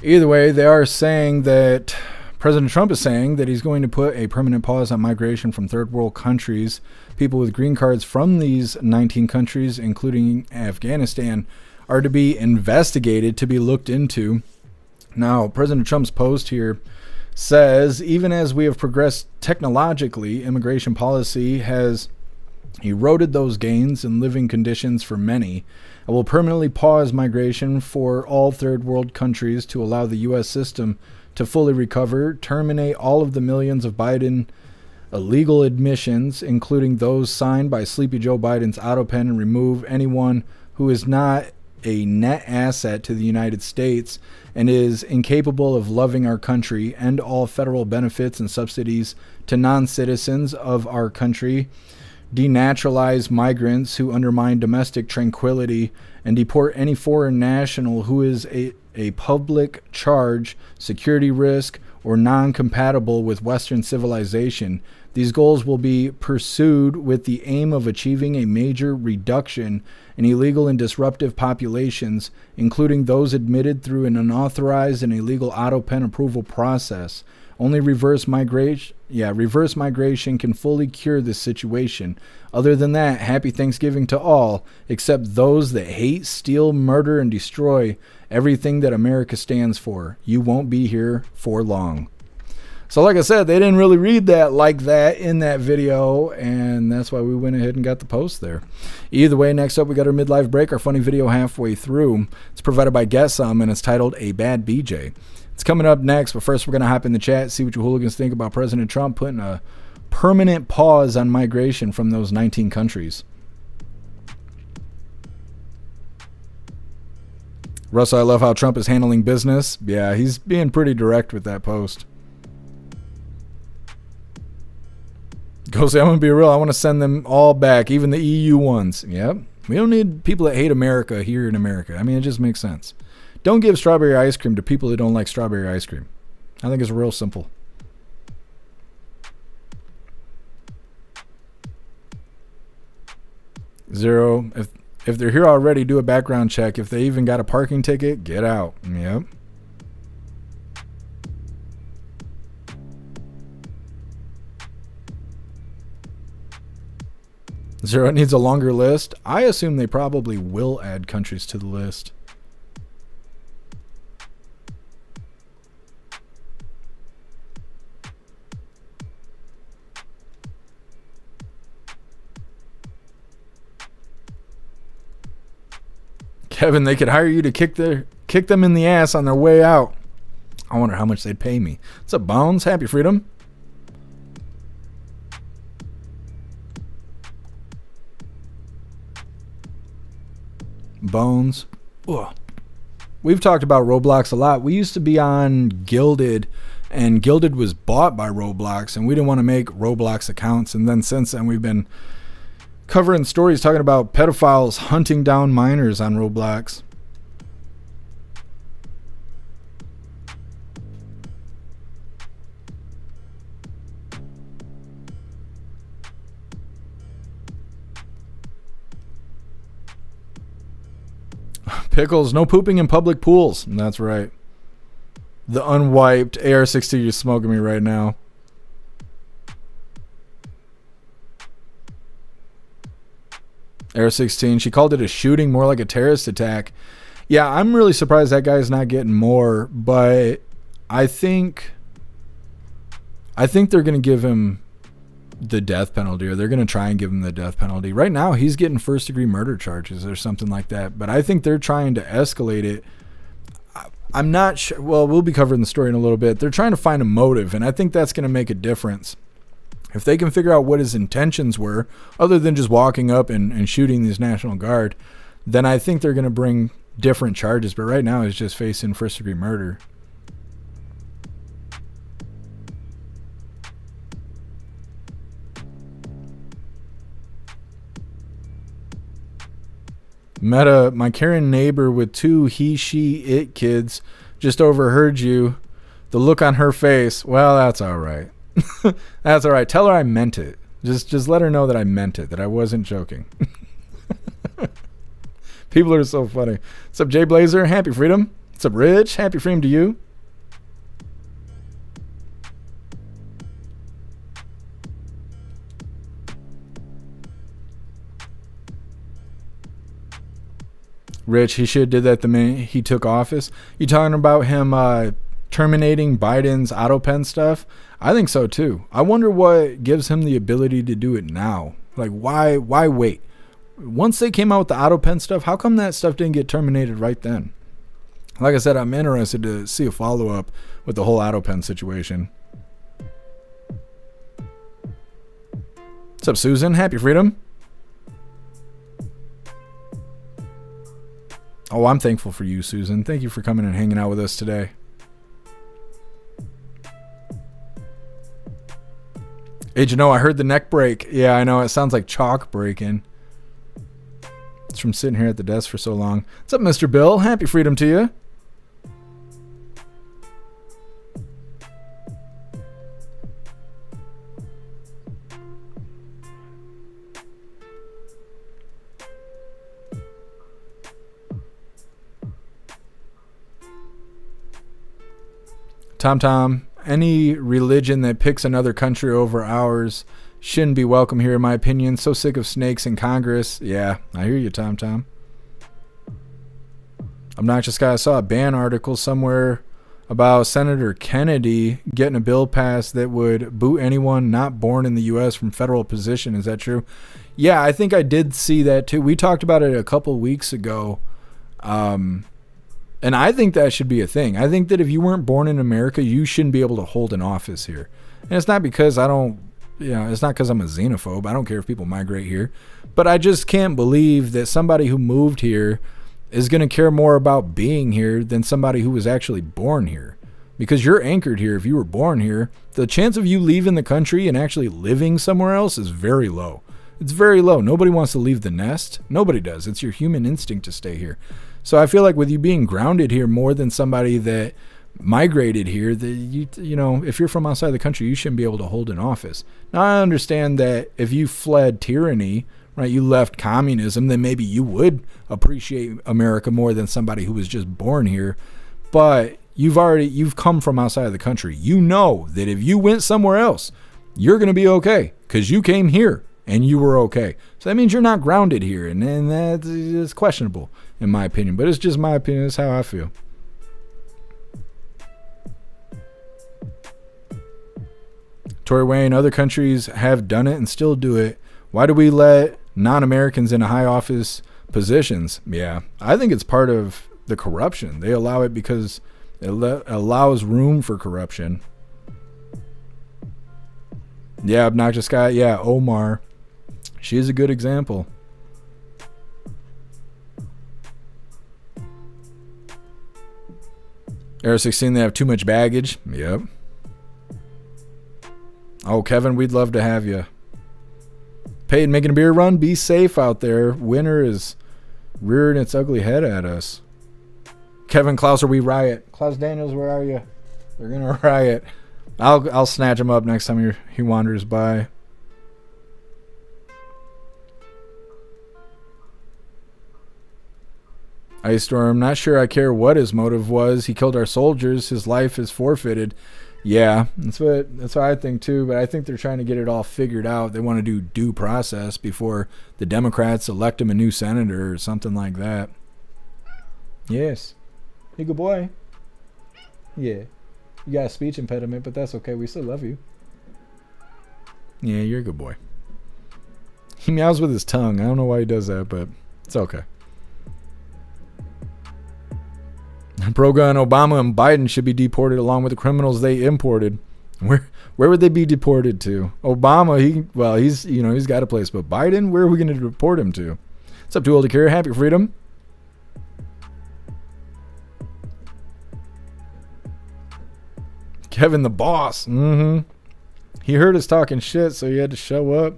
Either way, they are saying that President Trump is saying that he's going to put a permanent pause on migration from third world countries. People with green cards from these 19 countries, including Afghanistan, are to be investigated, to be looked into. Now, President Trump's post here says, even as we have progressed technologically, immigration policy has eroded those gains in living conditions for many. I will permanently pause migration for all third world countries to allow the U.S. system to fully recover, terminate all of the millions of Biden illegal admissions, including those signed by Sleepy Joe Biden's Autopen, and remove anyone who is not a net asset to the United States and is incapable of loving our country, end all federal benefits and subsidies to non-citizens of our country, denaturalize migrants who undermine domestic tranquility, and deport any foreign national who is a public charge, security risk, or non-compatible with Western civilization. These goals will be pursued with the aim of achieving a major reduction in illegal and disruptive populations, including those admitted through an unauthorized and illegal Autopen approval process. Only reverse migration can fully cure this situation. Other than that, happy Thanksgiving to all, except those that hate, steal, murder, and destroy everything that America stands for. You won't be here for long. So like I said, they didn't really read that like that in that video, and that's why we went ahead and got the post there. Either way, next up we got our midlife break, our funny video halfway through. It's provided by Get Some, and it's titled A Bad BJ. It's coming up next, but first we're going to hop in the chat, see what you hooligans think about President Trump putting a permanent pause on migration from those 19 countries. Russell, I love how Trump is handling business. Yeah, he's being pretty direct with that post. Go say, I'm going to be real. I want to send them all back, even the EU ones. Yep. We don't need people that hate America here in America. I mean, it just makes sense. Don't give strawberry ice cream to people that don't like strawberry ice cream. I think it's real simple. Zero. If they're here already, do a background check. If they even got a parking ticket, get out. Yep. Zero needs a longer list. I assume they probably will add countries to the list. Kevin, they could hire you to kick them in the ass on their way out. I wonder how much they'd pay me. What's up, Bones? Happy Freedom. Bones. Ugh. We've talked about Roblox a lot. We used to be on Gilded, and Gilded was bought by Roblox, and we didn't want to make Roblox accounts. And then since then, we've been covering stories talking about pedophiles hunting down minors on Roblox. Pickles, no pooping in public pools. That's right. The unwiped AR-16 you're smoking me right now. AR-16, she called it a shooting, more like a terrorist attack. Yeah, I'm really surprised that guy's not getting more, but I think they're going to give him the death penalty, or they're going to try and give him the death penalty. Right now, he's getting first-degree murder charges or something like that, but I think they're trying to escalate it. I'm not sure. Well, we'll be covering the story in a little bit. They're trying to find a motive, and I think that's going to make a difference. If they can figure out what his intentions were, other than just walking up and shooting these National Guard, then I think they're going to bring different charges. But right now, he's just facing first-degree murder. Meta, my Karen neighbor with 2 he, she, it kids just overheard you. The look on her face. Well, that's all right. That's all right. Tell her I meant it. Just let her know that I meant it, that I wasn't joking. People are so funny. What's up, Jay Blazer? Happy Freedom. What's up, Rich? Happy Freedom to you. Rich, he should have did that the minute he took office. You talking about him terminating Biden's Autopen stuff? I think so too. I wonder what gives him the ability to do it now. Like, why wait? Once they came out with the Autopen stuff, how come that stuff didn't get terminated right then? Like I said, I'm interested to see a follow-up with the whole Autopen situation. What's up, Susan? Happy Freedom. Oh, I'm thankful for you, Susan. Thank you for coming and hanging out with us today. Agent O, I heard the neck break. Yeah, I know. It sounds like chalk breaking. It's from sitting here at the desk for so long. What's up, Mr. Bill? Happy freedom to you. Tom, any religion that picks another country over ours shouldn't be welcome here, in my opinion. So sick of snakes in Congress. Yeah, I hear you, Tom. Obnoxious guy, I saw a ban article somewhere about Senator Kennedy getting a bill passed that would boot anyone not born in the U.S. from federal position. Is that true? Yeah, I think I did see that too. We talked about it a couple weeks ago. And I think that should be a thing. I think that if you weren't born in America, you shouldn't be able to hold an office here. And it's not because it's not because I'm a xenophobe. I don't care if people migrate here. But I just can't believe that somebody who moved here is going to care more about being here than somebody who was actually born here. Because you're anchored here if you were born here. The chance of you leaving the country and actually living somewhere else is very low. It's very low. Nobody wants to leave the nest. Nobody does. It's your human instinct to stay here. So I feel like with you being grounded here more than somebody that migrated here, that you know, if you're from outside the country, you shouldn't be able to hold an office. Now, I understand that if you fled tyranny, right, you left communism, then maybe you would appreciate America more than somebody who was just born here. But you've come from outside of the country. You know that if you went somewhere else, you're going to be okay because you came here and you were okay. So that means you're not grounded here, and that is questionable in my opinion. But it's just my opinion. It's how I feel. Tory Wayne, other countries have done it and still do it. Why do we let non-Americans in high office positions? Yeah, I think it's part of the corruption. They allow it because it allows room for corruption. Yeah, obnoxious guy. Yeah, Omar. She's a good example. Air 16, they have too much baggage. Yep. Oh, Kevin, we'd love to have you. Peyton, making a beer run. Be safe out there. Winter is rearing its ugly head at us. Kevin, Klaus, or we riot. Klaus Daniels, where are you? They're going to riot. I'll snatch him up next time he wanders by. Ice Storm, not sure I care what his motive was. He killed our soldiers. His life is forfeited. Yeah, that's what I think too, but I think they're trying to get it all figured out. They want to do due process before the Democrats elect him a new senator or something like that. Yes. Hey, good boy. Yeah. You got a speech impediment, but that's okay. We still love you. Yeah, you're a good boy. He meows with his tongue. I don't know why he does that, but it's okay. Pro-gun Obama and Biden should be deported along with the criminals they imported. Where would they be deported to? Obama, he's got a place, but Biden, where are we going to deport him to? What's up, Too Old to Care? Happy freedom. Kevin the boss. He heard us talking shit, so he had to show up.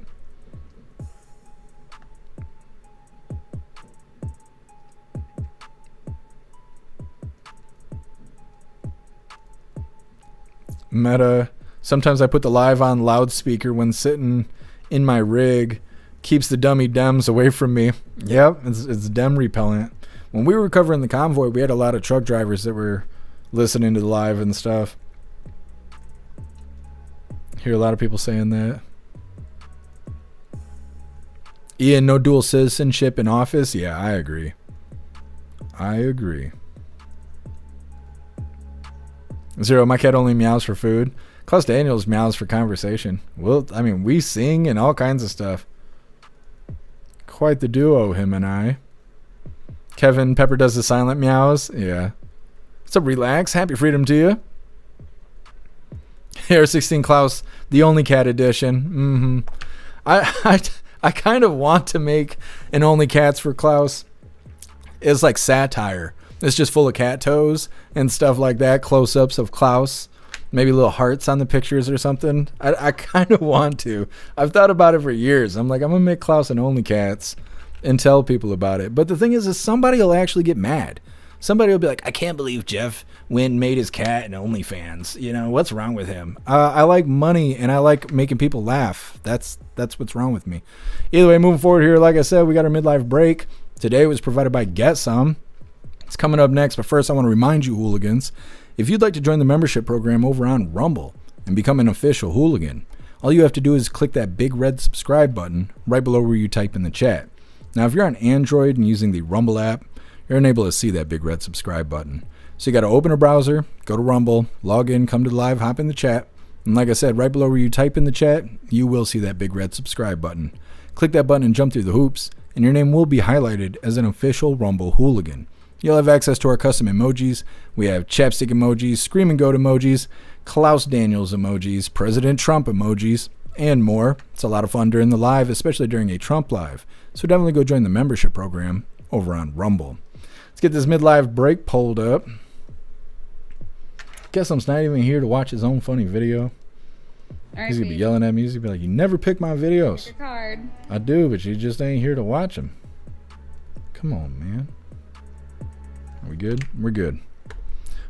Meta. Sometimes I put the live on loudspeaker when sitting in my rig. Keeps the dummy Dems away from me. Yep, it's Dem repellent. When we were covering the convoy, we had a lot of truck drivers that were listening to the live and stuff. Hear a lot of people saying that. Ian, no dual citizenship in office? Yeah, I agree. Zero, my cat only meows for food. Klaus Daniels meows for conversation. Well, I mean, we sing and all kinds of stuff. Quite the duo, him and I. Kevin, Pepper does the silent meows. Yeah. What's up, Relax? Happy freedom to you. Air 16 Klaus, the only cat edition. I kind of want to make an only cats for Klaus. It's like satire. It's just full of cat toes and stuff like that. Close-ups of Klaus. Maybe little hearts on the pictures or something. I kind of want to. I've thought about it for years. I'm like, I'm going to make Klaus an Only Cats and tell people about it. But the thing is somebody will actually get mad. Somebody will be like, I can't believe Jeff Wynn made his cat an OnlyFans. You know, what's wrong with him? I like money and I like making people laugh. That's what's wrong with me. Either way, moving forward here, like I said, we got our midlife break. Today was provided by Get Some. It's coming up next, but first I want to remind you, hooligans, if you'd like to join the membership program over on Rumble and become an official hooligan, all you have to do is click that big red subscribe button right below where you type in the chat. Now, if you're on Android and using the Rumble app, you're unable to see that big red subscribe button. So you got to open a browser, go to Rumble, log in, come to the live, hop in the chat. And like I said, right below where you type in the chat, you will see that big red subscribe button. Click that button and jump through the hoops, and your name will be highlighted as an official Rumble hooligan. You'll have access to our custom emojis. We have chapstick emojis, scream and goat emojis, Klaus Daniels emojis, President Trump emojis, and more. It's a lot of fun during the live, especially during a Trump live. So definitely go join the membership program over on Rumble. Let's get this midlife break pulled up. Guess I'm not even here to watch his own funny video. All right, he's going to be yelling at me. He's going to be like, you never pick my videos. Pick your card. I do, but you just ain't here to watch them. Come on, man. Are we good? We're good.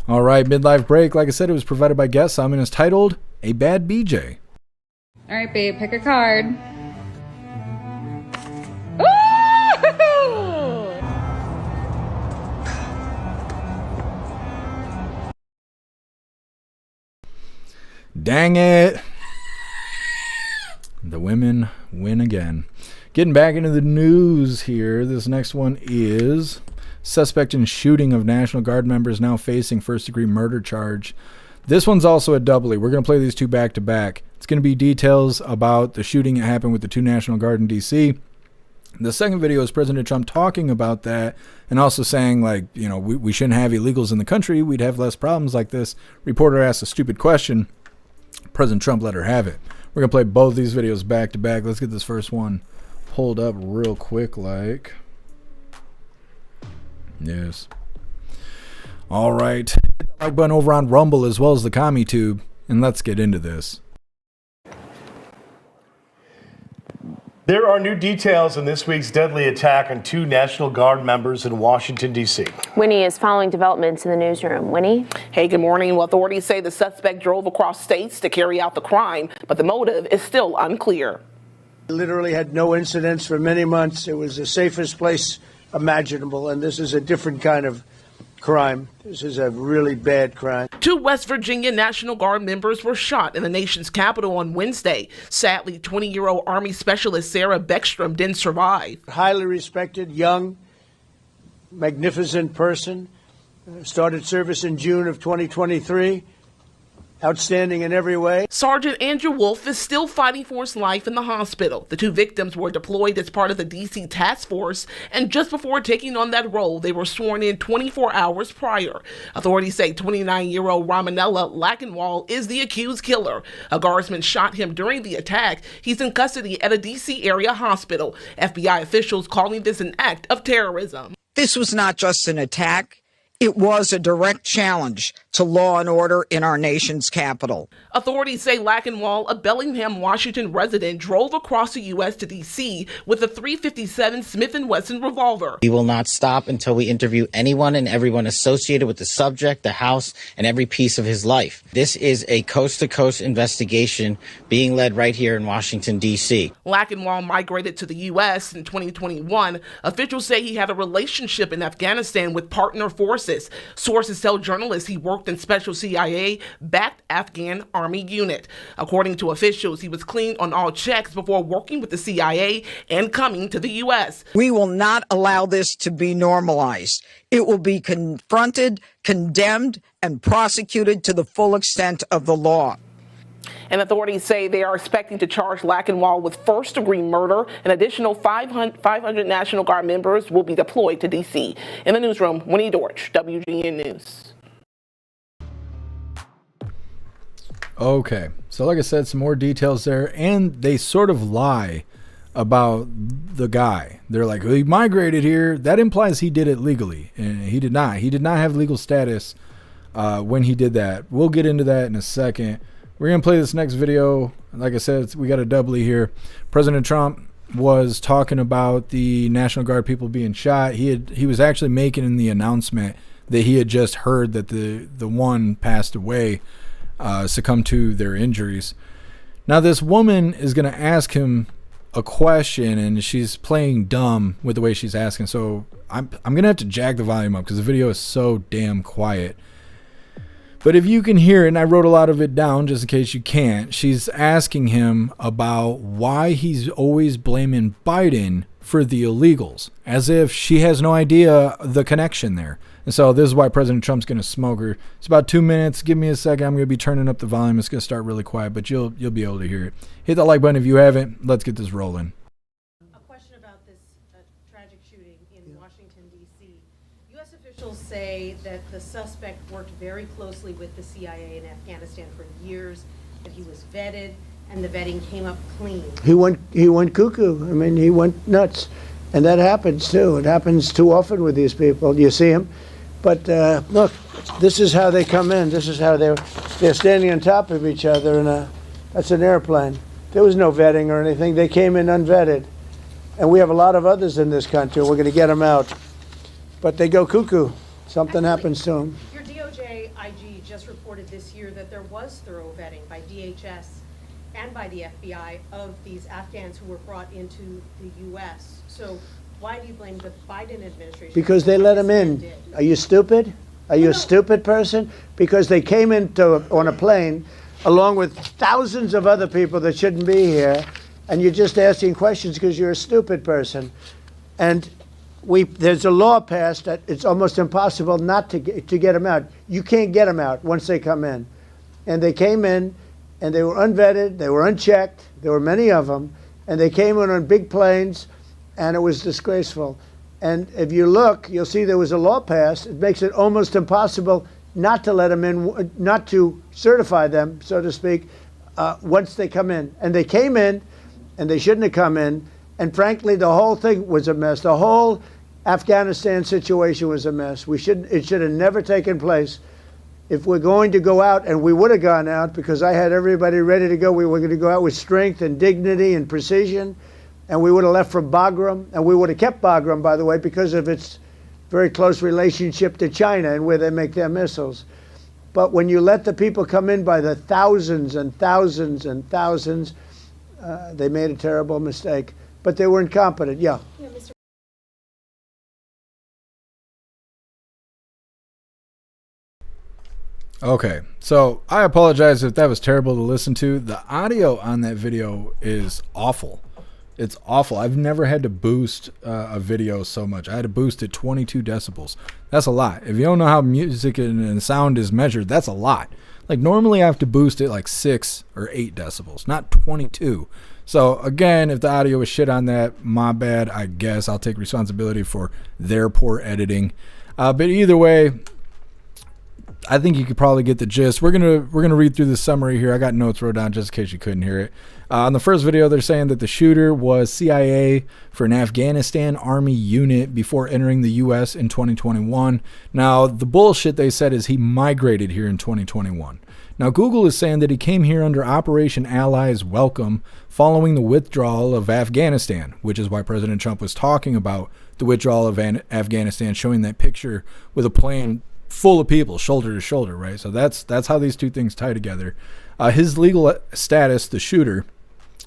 All right, midlife break. Like I said, it was provided by Guess Some and it's titled A Bad BJ. All right, babe, pick a card. Dang it. The women win again. Getting back into the news here. This next one is suspect in shooting of National Guard members now facing first-degree murder charge. This one's also a doubly. We're going to play these two back to back. It's going to be details about the shooting that happened with the two National Guard in D.C. The second video is President Trump talking about that and also saying, like, you know, we shouldn't have illegals in the country. We'd have less problems like this. Reporter asked a stupid question. President Trump let her have it. We're going to play both these videos back to back. Let's get this first one pulled up real quick, like. Yes. All right. Hit that like button over on Rumble as well as the Commie Tube, and let's get into this. There are new details in this week's deadly attack on two National Guard members in Washington, D.C. Winnie is following developments in the newsroom. Winnie? Hey, good morning. Well, authorities say the suspect drove across states to carry out the crime, but the motive is still unclear. Literally had no incidents for many months. It was the safest place imaginable, and this is a different kind of crime. This is a really bad crime. Two West Virginia National Guard members were shot in the nation's capital on Wednesday. Sadly, 20-year-old Army Specialist Sarah Beckstrom didn't survive. Highly respected, young, magnificent person. Started service in June of 2023. Outstanding in every way. Sergeant Andrew Wolf is still fighting for his life in the hospital. The two victims were deployed as part of the D.C. task force, and just before taking on that role, they were sworn in 24 hours prior. Authorities say 29-year-old Ramanella Lackenwall is the accused killer. A guardsman shot him during the attack. He's in custody at a D.C. area hospital. FBI officials calling this an act of terrorism. This was not just an attack. It was a direct challenge to law and order in our nation's capital. Authorities say Lackenwall, a Bellingham, Washington resident, drove across the U.S. to D.C. with a .357 Smith & Wesson revolver. We will not stop until we interview anyone and everyone associated with the subject, the house, and every piece of his life. This is a coast-to-coast investigation being led right here in Washington, D.C. Lackenwall migrated to the U.S. in 2021. Officials say he had a relationship in Afghanistan with partner forces. Sources tell journalists he worked in special CIA-backed Afghan Army unit. According to officials, he was clean on all checks before working with the CIA and coming to the U.S. We will not allow this to be normalized. It will be confronted, condemned, and prosecuted to the full extent of the law. And authorities say they are expecting to charge Lackenwall with first-degree murder. An additional 500 National Guard members will be deployed to D.C. In the newsroom, Winnie Dorch, WGN News. Okay, so like I said, some more details there, and they sort of lie about the guy. They're like, well, he migrated here. That implies he did it legally, and he did not. He did not have legal status when he did that. We'll get into that in a second. We're going to play this next video. Like I said, we got a doubly here. President Trump was talking about the National Guard people being shot. He was actually making the announcement that he had just heard that the one passed away, succumbed to their injuries. Now this woman is going to ask him a question, and she's playing dumb with the way she's asking. So I'm going to have to jack the volume up because the video is so damn quiet. But if you can hear it, and I wrote a lot of it down just in case you can't, she's asking him about why he's always blaming Biden for the illegals, as if she has no idea the connection there. And so this is why President Trump's going to smoke her. It's about 2 minutes. Give me a second. I'm going to be turning up the volume. It's going to start really quiet, but you'll be able to hear it. Hit that like button if you haven't. Let's get this rolling. A question about this tragic shooting in Washington, D.C. U.S. officials say that the suspect worked very closely with the CIA in Afghanistan for years, that he was vetted, and the vetting came up clean. He went cuckoo. I mean, he went nuts. And that happens, too. It happens too often with these people. You see them. But look, this is how they come in. This is how they're standing on top of each other, and that's an airplane. There was no vetting or anything. They came in unvetted. And we have a lot of others in this country. We're going to get them out. But they go cuckoo. Something happens to them. Your DOJ IG just reported this year that there was thorough vetting by DHS and by the FBI of these Afghans who were brought into the U.S. So why do you blame the Biden administration? Because they let them in. Are you stupid? Are you a stupid person? Because they came on a plane along with thousands of other people that shouldn't be here, and you're just asking questions because you're a stupid person. And there's a law passed that it's almost impossible not to get them out. You can't get them out once they come in. And they came in, and they were unvetted, they were unchecked, there were many of them, and they came in on big planes, and it was disgraceful. And if you look, you'll see there was a law passed. It makes it almost impossible not to let them in, not to certify them, so to speak, once they come in. And they came in, and they shouldn't have come in. And frankly, the whole thing was a mess. The whole Afghanistan situation was a mess. It should have never taken place. If we're going to go out, and we would have gone out because I had everybody ready to go, we were going to go out with strength and dignity and precision, and we would have left from Bagram, and we would have kept Bagram, by the way, because of its very close relationship to China and where they make their missiles. But when you let the people come in by the thousands and thousands and thousands, they made a terrible mistake. But they were incompetent. Yeah. Okay, so I apologize if that was terrible to listen to. The audio on that video is awful. It's awful. I've never had to boost a video so much. I had to boost it 22 decibels. That's a lot. If you don't know how music and sound is measured, that's a lot. Like normally I have to boost it like 6 or 8 decibels, not 22. So again, if the audio was shit on that, my bad. I guess I'll take responsibility for their poor editing. But either way, I think you could probably get the gist. We're gonna read through the summary here. I got notes wrote down just in case you couldn't hear it. On the first video, they're saying that the shooter was CIA for an Afghanistan Army unit before entering the U.S. in 2021. Now, the bullshit they said is he migrated here in 2021. Now, Google is saying that he came here under Operation Allies Welcome following the withdrawal of Afghanistan, which is why President Trump was talking about the withdrawal of Afghanistan, showing that picture with a plane full of people, shoulder to shoulder, right? So that's how these two things tie together. His legal status, the shooter,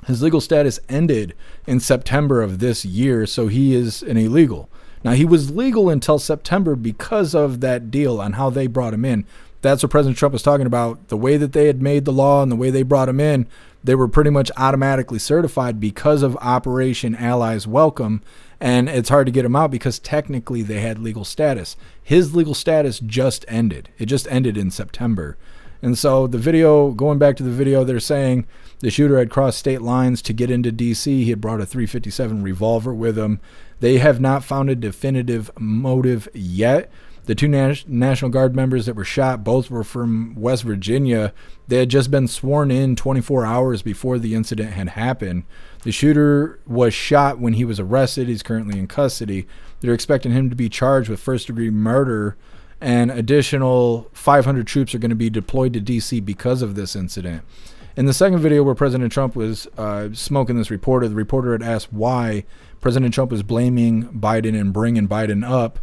his legal status ended in September of this year, so he is an illegal. Now, he was legal until September because of that deal on how they brought him in. That's what President Trump was talking about. The way that they had made the law and the way they brought him in, they were pretty much automatically certified because of Operation Allies Welcome. And it's hard to get him out because technically they had legal status. His legal status just ended. It just ended in September. And so the video, going back to the video, they're saying the shooter had crossed state lines to get into D.C. He had brought a .357 revolver with him. They have not found a definitive motive yet. The two National Guard members that were shot, both were from West Virginia. They had just been sworn in 24 hours before the incident had happened. The shooter was shot when he was arrested. He's currently in custody. They're expecting him to be charged with first-degree murder, and additional 500 troops are going to be deployed to D.C. because of this incident. In the second video where President Trump was smoking this reporter, the reporter had asked why President Trump was blaming Biden and bringing Biden up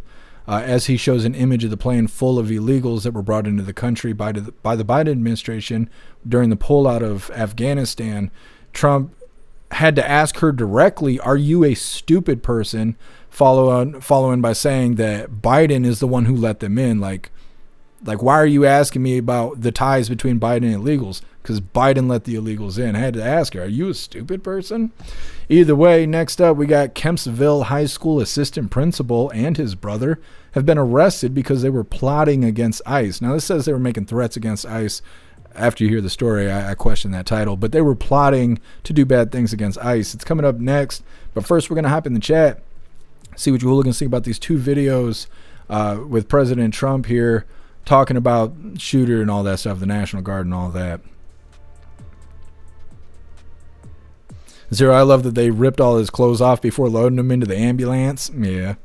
as he shows an image of the plane full of illegals that were brought into the country by the Biden administration during the pullout of Afghanistan. Trump had to ask her directly, are you a stupid person? Following by saying that Biden is the one who let them in. Like, why are you asking me about the ties between Biden and illegals? Because Biden let the illegals in. I had to ask her, are you a stupid person? Either way, next up, we got Kempsville High School assistant principal and his brother have been arrested because they were plotting against ICE. Now, this says they were making threats against ICE. After you hear the story, I question that title. But they were plotting to do bad things against ICE. It's coming up next. But first, we're going to hop in the chat, see what you hooligans think about these two videos with President Trump here talking about shooter and all that stuff, the National Guard and all that. Zero, I love that they ripped all his clothes off before loading him into the ambulance. Yeah,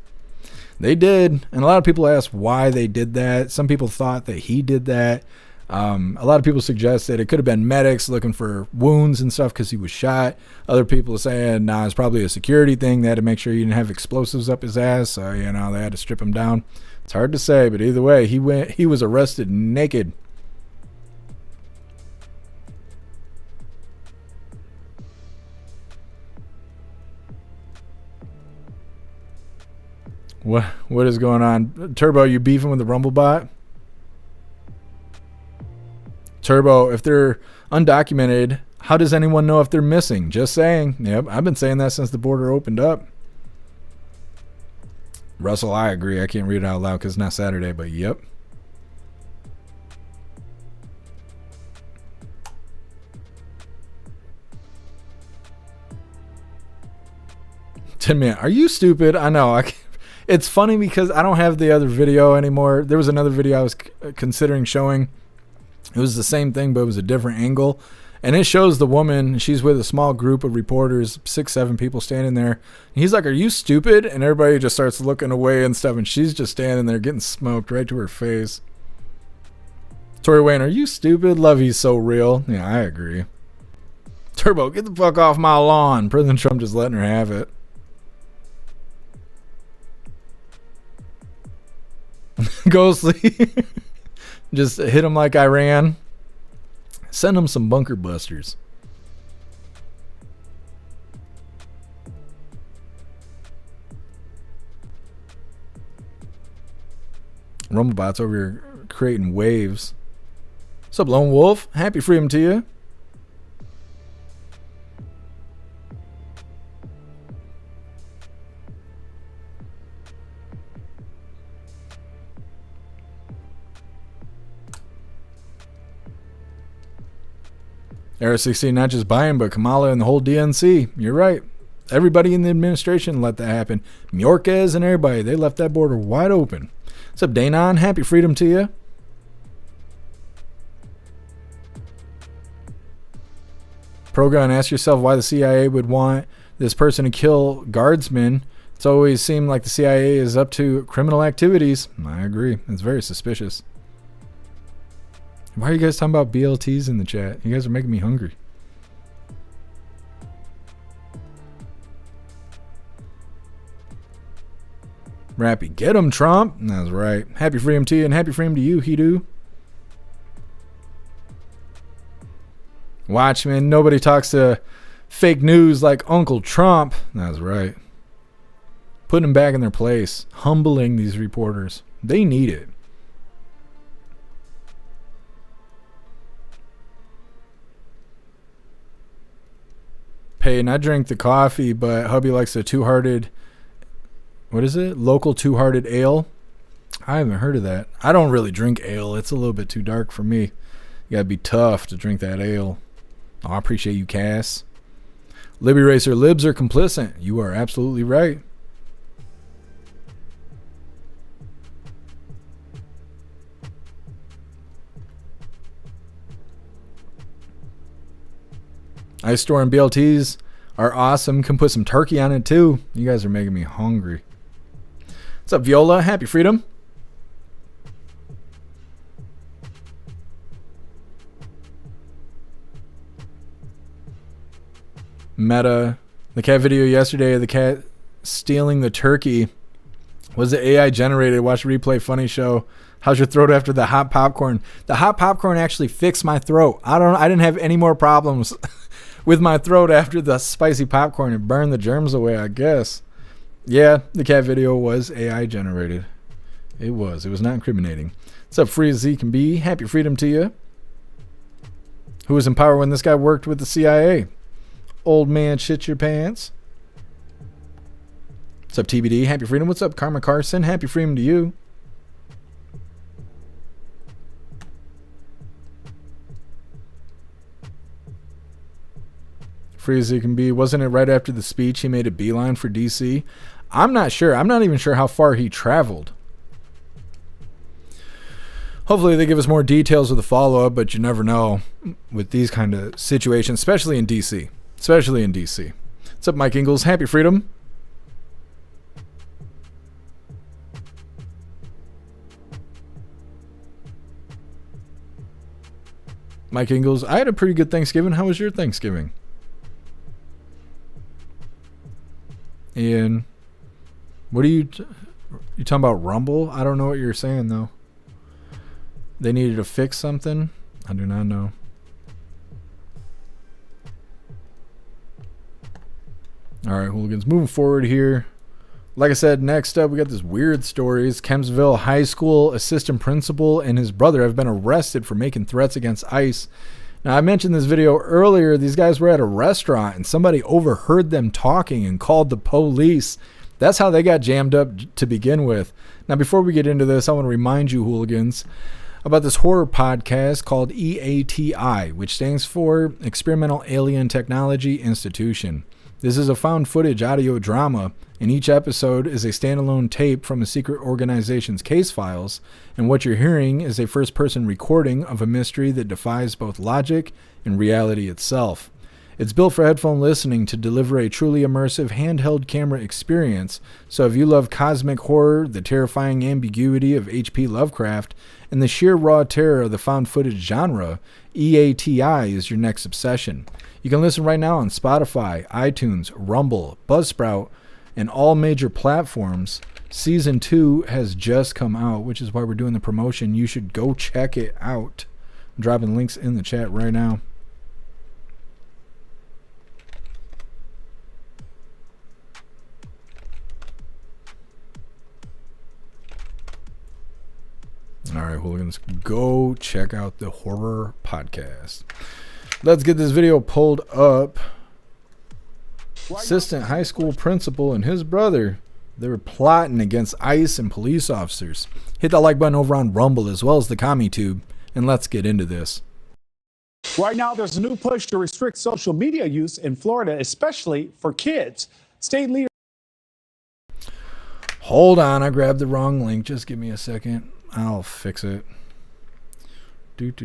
they did. And a lot of people asked why they did that. Some people thought that he did that. A lot of people suggest that it could have been medics looking for wounds and stuff because he was shot. Other people are saying, nah, it's probably a security thing. They had to make sure he didn't have explosives up his ass. So, you know, they had to strip him down. It's hard to say, but either way, he was arrested naked. What is going on? Turbo, you beefing with the Rumble bot? Turbo, if they're undocumented, how does anyone know if they're missing? Just saying. Yep, I've been saying that since the border opened up. Russell, I agree. I can't read it out loud because it's not Saturday, but yep. Tin Man, are you stupid? I know. It's funny because I don't have the other video anymore. There was another video I was considering showing. It was the same thing, but it was a different angle. And it shows the woman, she's with a small group of reporters, 6-7 people standing there. And he's like, are you stupid? And everybody just starts looking away and stuff. And she's just standing there getting smoked right to her face. Tori Wayne, are you stupid? Love, he's so real. Yeah, I agree. Turbo, get the fuck off my lawn. President Trump just letting her have it. Ghostly. Just hit him like Iran. Send him some bunker busters. Rumblebot's over here creating waves. What's up, Lone Wolf? Happy freedom to you. Era 16, not just Biden, but Kamala and the whole DNC. You're right. Everybody in the administration let that happen. Mayorkas and everybody, they left that border wide open. What's up, Danon? Happy freedom to you. Progun, ask yourself why the CIA would want this person to kill guardsmen. It's always seemed like the CIA is up to criminal activities. I agree. It's very suspicious. Why are you guys talking about BLTs in the chat? You guys are making me hungry. Rappy, get him, Trump. That's right. Happy freedom to you and happy freedom to you, Hidu. Watchmen, nobody talks to fake news like Uncle Trump. That's right. Putting them back in their place. Humbling these reporters. They need it. Peyton, I drink the coffee, but hubby likes a two-hearted, what is it? Local two-hearted ale. I haven't heard of that. I don't really drink ale. It's a little bit too dark for me. You gotta be tough to drink that ale. Oh, I appreciate you, Cass. Libby Racer, libs are complicit. You are absolutely right. Ice store and BLTs are awesome. Can put some turkey on it too. You guys are making me hungry. What's up, Viola? Happy Freedom. Meta. The cat video yesterday of the cat stealing the turkey was the AI generated. Watch replay. Funny show. How's your throat after the hot popcorn? The hot popcorn actually fixed my throat. I didn't have any more problems with my throat after the spicy popcorn. It burned the germs away, I guess. Yeah, the cat video was AI generated. It was not incriminating. What's up, free as Z can be? Happy Freedom to you. Who was in power when this guy worked with the CIA? Old man shit your pants. What's up, TBD? Happy Freedom. What's up, Karma Carson? Happy Freedom to you. Free as he can be. Wasn't it right after the speech he made a beeline for DC? I'm not sure. I'm not even sure how far he traveled. Hopefully they give us more details with the follow-up, but you never know with these kind of situations, especially in DC. Especially in DC. What's up, Mike Ingalls? Happy Freedom. Mike Ingalls, I had a pretty good Thanksgiving. How was your Thanksgiving? Ian, what are you talking about? Rumble? I don't know what you're saying though. They needed to fix something? I do not know. All right, hooligans, moving forward here. Like I said, next up we got this weird stories. Kempsville High School assistant principal and his brother have been arrested for making threats against ICE. Now, I mentioned this video earlier. These guys were at a restaurant and somebody overheard them talking and called the police. That's how they got jammed up to begin with. Now, before we get into this, I want to remind you, hooligans, about this horror podcast called EATI, which stands for Experimental Alien Technology Institution. This is a found footage audio drama, and each episode is a standalone tape from a secret organization's case files, and what you're hearing is a first-person recording of a mystery that defies both logic and reality itself. It's built for headphone listening to deliver a truly immersive handheld camera experience, so if you love cosmic horror, the terrifying ambiguity of H.P. Lovecraft, and the sheer raw terror of the found footage genre, EATI is your next obsession. You can listen right now on Spotify, iTunes, Rumble, Buzzsprout, and all major platforms. Season 2 has just come out, which is why we're doing the promotion. You should go check it out. I'm dropping links in the chat right now. All right, hooligans, go check out the horror podcast. Let's get this video pulled up. Assistant high school principal and his brother, they were plotting against ICE and police officers. Hit that like button over on Rumble as well as the CommiTube, and let's get into this. Right now, there's a new push to restrict social media use in Florida, especially for kids. State leader. Hold on, I grabbed the wrong link. Just give me a second. I'll fix it. That's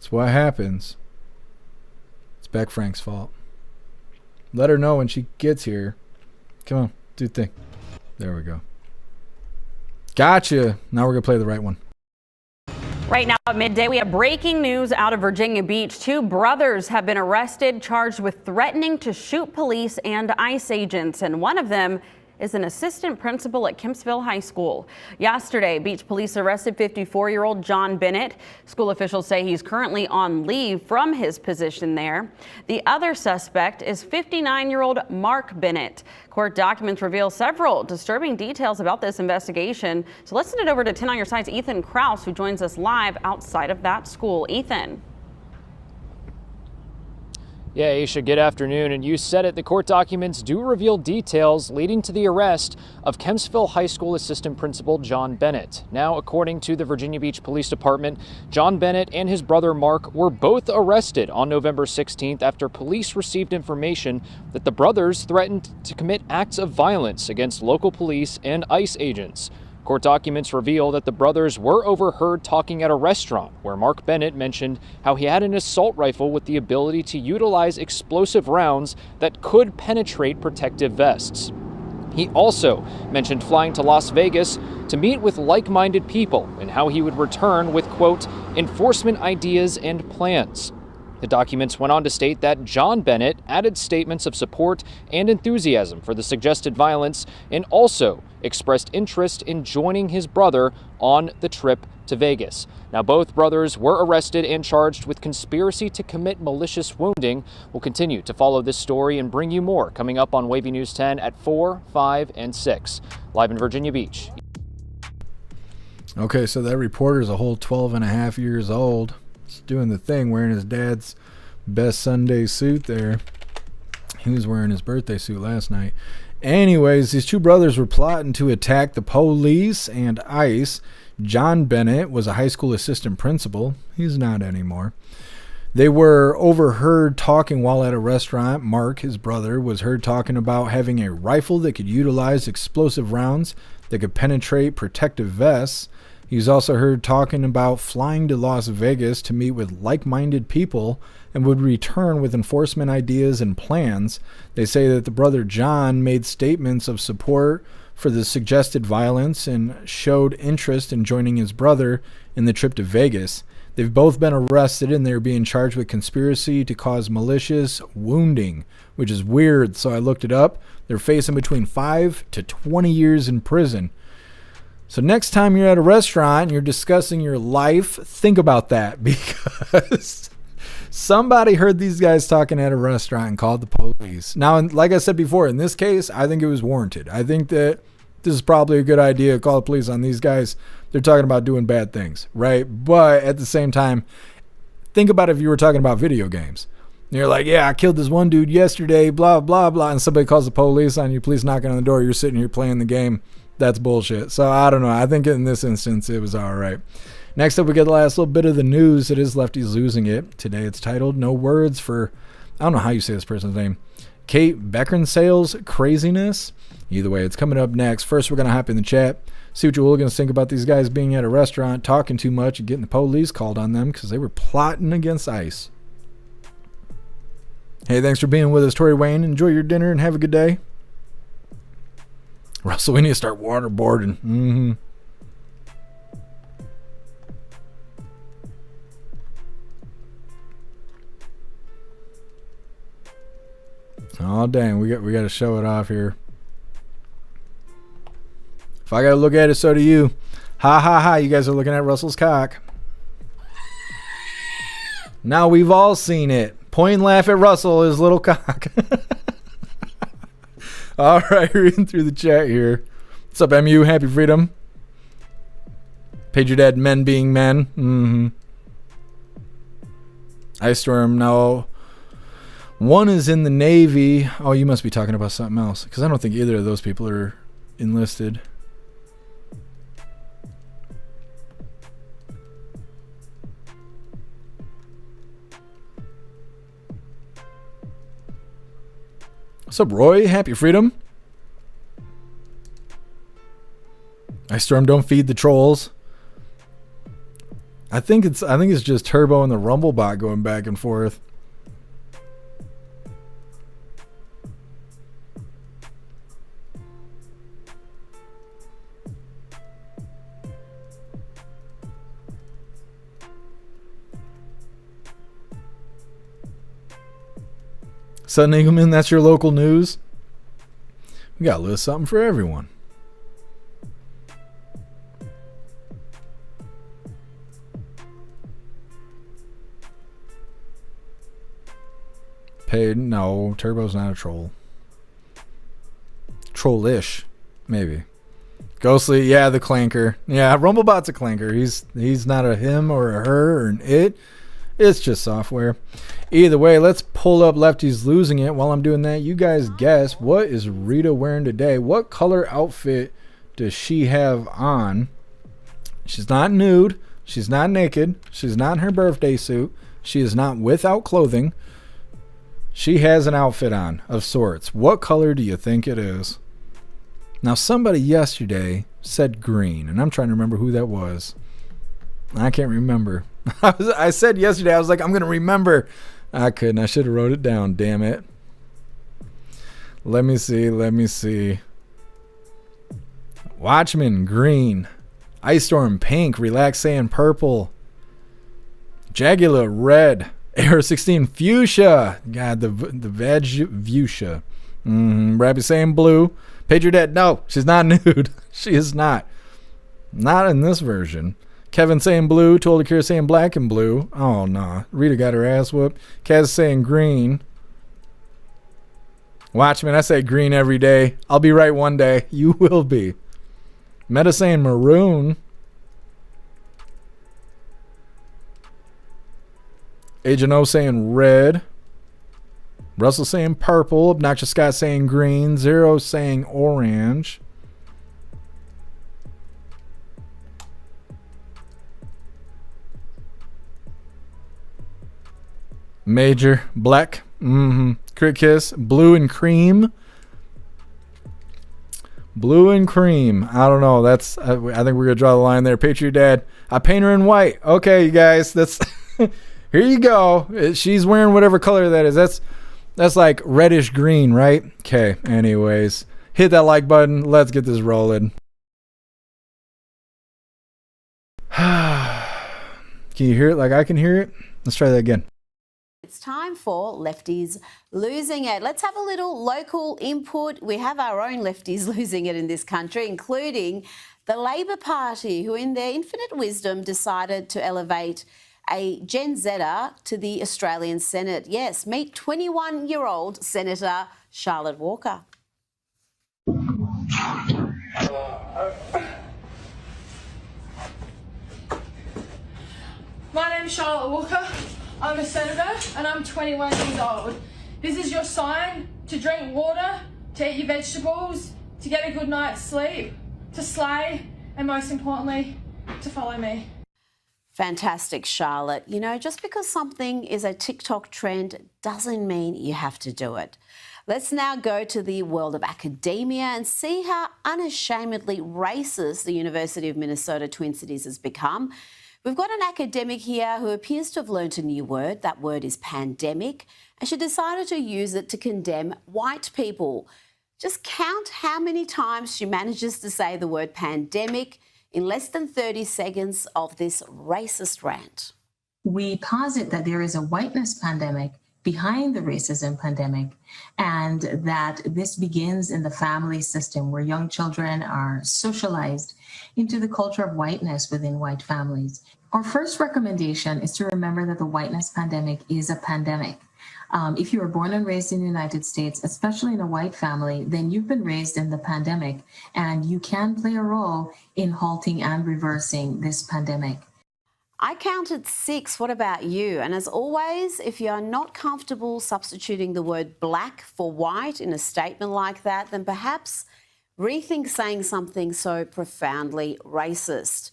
what happens. It's Beck Frank's fault. Let her know when she gets here. Come on, do the thing. There we go. Gotcha. Now we're going to play the right one. Right now at midday, we have breaking news out of Virginia Beach. 2 brothers have been arrested, charged with threatening to shoot police and ICE agents, and one of them is an assistant principal at Kempsville High School. Yesterday, Beach police arrested 54-year-old John Bennett. School officials say he's currently on leave from his position there. The other suspect is 59-year-old Mark Bennett. Court documents reveal several disturbing details about this investigation. So let's send it over to 10 on Your Side's Ethan Kraus, who joins us live outside of that school. Ethan. Yeah, Aisha, good afternoon. And you said it, the court documents do reveal details leading to the arrest of Kempsville High School Assistant Principal John Bennett. Now, according to the Virginia Beach Police Department, John Bennett and his brother Mark were both arrested on November 16th after police received information that the brothers threatened to commit acts of violence against local police and ICE agents. Court documents reveal that the brothers were overheard talking at a restaurant where Mark Bennett mentioned how he had an assault rifle with the ability to utilize explosive rounds that could penetrate protective vests. He also mentioned flying to Las Vegas to meet with like-minded people and how he would return with, quote, enforcement ideas and plans. The documents went on to state that John Bennett added statements of support and enthusiasm for the suggested violence and also expressed interest in joining his brother on the trip to Vegas. Now, both brothers were arrested and charged with conspiracy to commit malicious wounding. We'll continue to follow this story and bring you more coming up on Wavy News 10 at 4, 5, and 6. Live in Virginia Beach. Okay, so that reporter's a whole 12 and a half years old. He's doing the thing, wearing his dad's best Sunday suit there. He was wearing his birthday suit last night. Anyways, these two brothers were plotting to attack the police and ICE. John Bennett was a high school assistant principal. He's not anymore. They were overheard talking while at a restaurant. Mark, his brother, was heard talking about having a rifle that could utilize explosive rounds that could penetrate protective vests. He was also heard talking about flying to Las Vegas to meet with like-minded people and would return with enforcement ideas and plans. They say that the brother John made statements of support for the suggested violence and showed interest in joining his brother in the trip to Vegas. They've both been arrested and they're being charged with conspiracy to cause malicious wounding, which is weird. So I looked it up. They're facing between 5 to 20 years in prison. So next time you're at a restaurant and you're discussing your life, think about that, because somebody heard these guys talking at a restaurant and called the police. Now, like I said before, in this case, I think it was warranted. I think that this is probably a good idea to call the police on these guys. They're talking about doing bad things, right? But at the same time, think about if you were talking about video games. And you're like, yeah, I killed this one dude yesterday, blah, blah, blah, and somebody calls the police on you, police knocking on the door, you're sitting here playing the game. That's bullshit. So I don't know. I think in this instance, it was all right. Next up, we get the last little bit of the news. It is Lefties Losing It. Today it's titled No Words for, I don't know how you say this person's name, Kate Beckinsale's Craziness. Either way, it's coming up next. First, we're going to hop in the chat, see what you hooligans think about these guys being at a restaurant, talking too much, and getting the police called on them because they were plotting against ICE. Hey, thanks for being with us, Tori Wayne. Enjoy your dinner and have a good day. Russell, we need to start waterboarding. Oh dang, we got to show it off here. If I gotta look at it, so do you. Ha ha ha! You guys are looking at Russell's cock. Now we've all seen it. Point and laugh at Russell, his little cock. All right, reading through the chat here. What's up, MU? Happy freedom. Pager Dad, men being men. Ice Storm, no. One is in the Navy. Oh, you must be talking about something else, because I don't think either of those people are enlisted. What's up, Roy? Happy freedom. Ice Storm, don't feed the trolls. I think it's just Turbo and the Rumble bot going back and forth. Sutton Engelman, that's your local news. We got a little something for everyone. Paid? No, Turbo's not a troll. Trollish, maybe. Ghostly, yeah, the clanker. Yeah, Rumblebot's a clanker. He's not a him or a her or an it. It's just software. Either way, let's pull up Lefties Losing It. While I'm doing that, you guys guess, what is Rita wearing today? What color outfit does she have on? She's not nude. She's not naked. She's not in her birthday suit. She is not without clothing. She has an outfit on of sorts. What color do you think it is? Now, somebody yesterday said green, and I'm trying to remember who that was. I can't remember. I said yesterday, I was like, I'm going to remember. I couldn't. I should have wrote it down, damn it. Let me see. Watchman, green. Ice Storm, pink. Relax Sand, purple. Jagula, red. Air 16, fuchsia. God, the veg fuchsia. Rabbit saying blue. Patriot Dad, no, she's not nude. She is not. Not in this version. Kevin saying blue. Told Akira saying black and blue. Oh, nah. Rita got her ass whooped. Kaz saying green. Watchmen, I say green every day. I'll be right one day. You will be. Meta saying maroon. Agent O saying red. Russell saying purple. Obnoxious Scott saying green. Zero saying orange. Major black. Crit Kiss blue and cream. Blue and cream. I don't know. That's I think we're gonna draw the line there. Patriot Dad. I paint her in white. Okay, you guys. That's here you go. She's wearing whatever color that is. That's like reddish green, right? Okay. Anyways, hit that like button. Let's get this rolling. Can you hear it like I can hear it? Let's try that again. It's time for Lefties Losing It. Let's have a little local input. We have our own lefties losing it in this country, including the Labor Party, who in their infinite wisdom decided to elevate a Gen Zer to the Australian Senate. Yes, meet 21-year-old Senator Charlotte Walker. My name's Charlotte Walker. I'm a senator and I'm 21 years old. This is your sign to drink water, to eat your vegetables, to get a good night's sleep, to slay, and most importantly, to follow me. Fantastic, Charlotte. You know, just because something is a TikTok trend doesn't mean you have to do it. Let's now go to the world of academia and see how unashamedly racist the University of Minnesota Twin Cities has become. We've got an academic here who appears to have learnt a new word. That word is pandemic, and she decided to use it to condemn white people. Just count how many times she manages to say the word pandemic in less than 30 seconds of this racist rant. We posit that there is a whiteness pandemic behind the racism pandemic, and that this begins in the family system where young children are socialized into the culture of whiteness within white families. Our first recommendation is to remember that the whiteness pandemic is a pandemic. If you were born and raised in the United States, especially in a white family, then you've been raised in the pandemic, and you can play a role in halting and reversing this pandemic. I counted 6. What about you? And as always, if you're not comfortable substituting the word black for white in a statement like that, then perhaps rethink saying something so profoundly racist.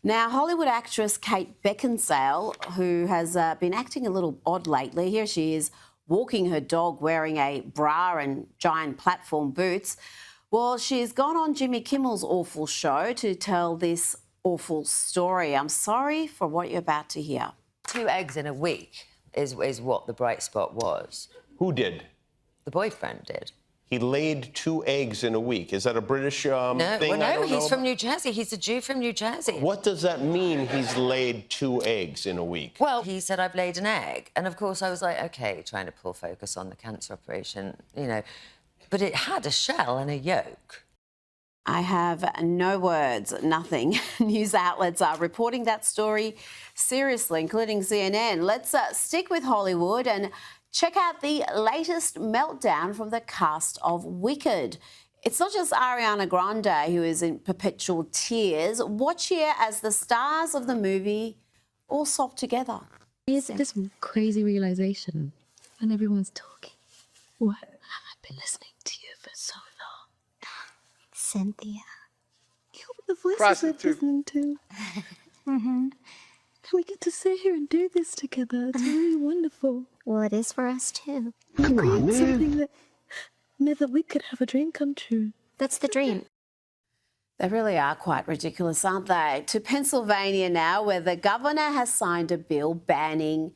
Now, Hollywood actress Kate Beckinsale, who has been acting a little odd lately, here she is walking her dog wearing a bra and giant platform boots. Well, she's gone on Jimmy Kimmel's awful show to tell this awful story. I'm sorry for what you're about to hear. 2 eggs in a week is what the bright spot was. Who did? The boyfriend did. He laid 2 eggs in a week. Is that a British thing? No, he's from New Jersey. He's a Jew from New Jersey. What does that mean, he's laid 2 eggs in a week? Well, he said, I've laid an egg. And, of course, I was like, OK, trying to pull focus on the cancer operation, you know. But it had a shell and a yolk. I have no words, nothing. News outlets are reporting that story seriously, including CNN. Let's stick with Hollywood and check out the latest meltdown from the cast of Wicked. It's not just Ariana Grande who is in perpetual tears. Watch here as the stars of the movie all sob together. It's this crazy realization when everyone's talking. What? I've been listening to you for so long. Cynthia. You're the voices I've listened to. And we get to sit here and do this together. It's really wonderful. Well, it is for us, too. Come on, something that meant that we could have a dream come true. That's the dream. They really are quite ridiculous, aren't they? To Pennsylvania now, where the governor has signed a bill banning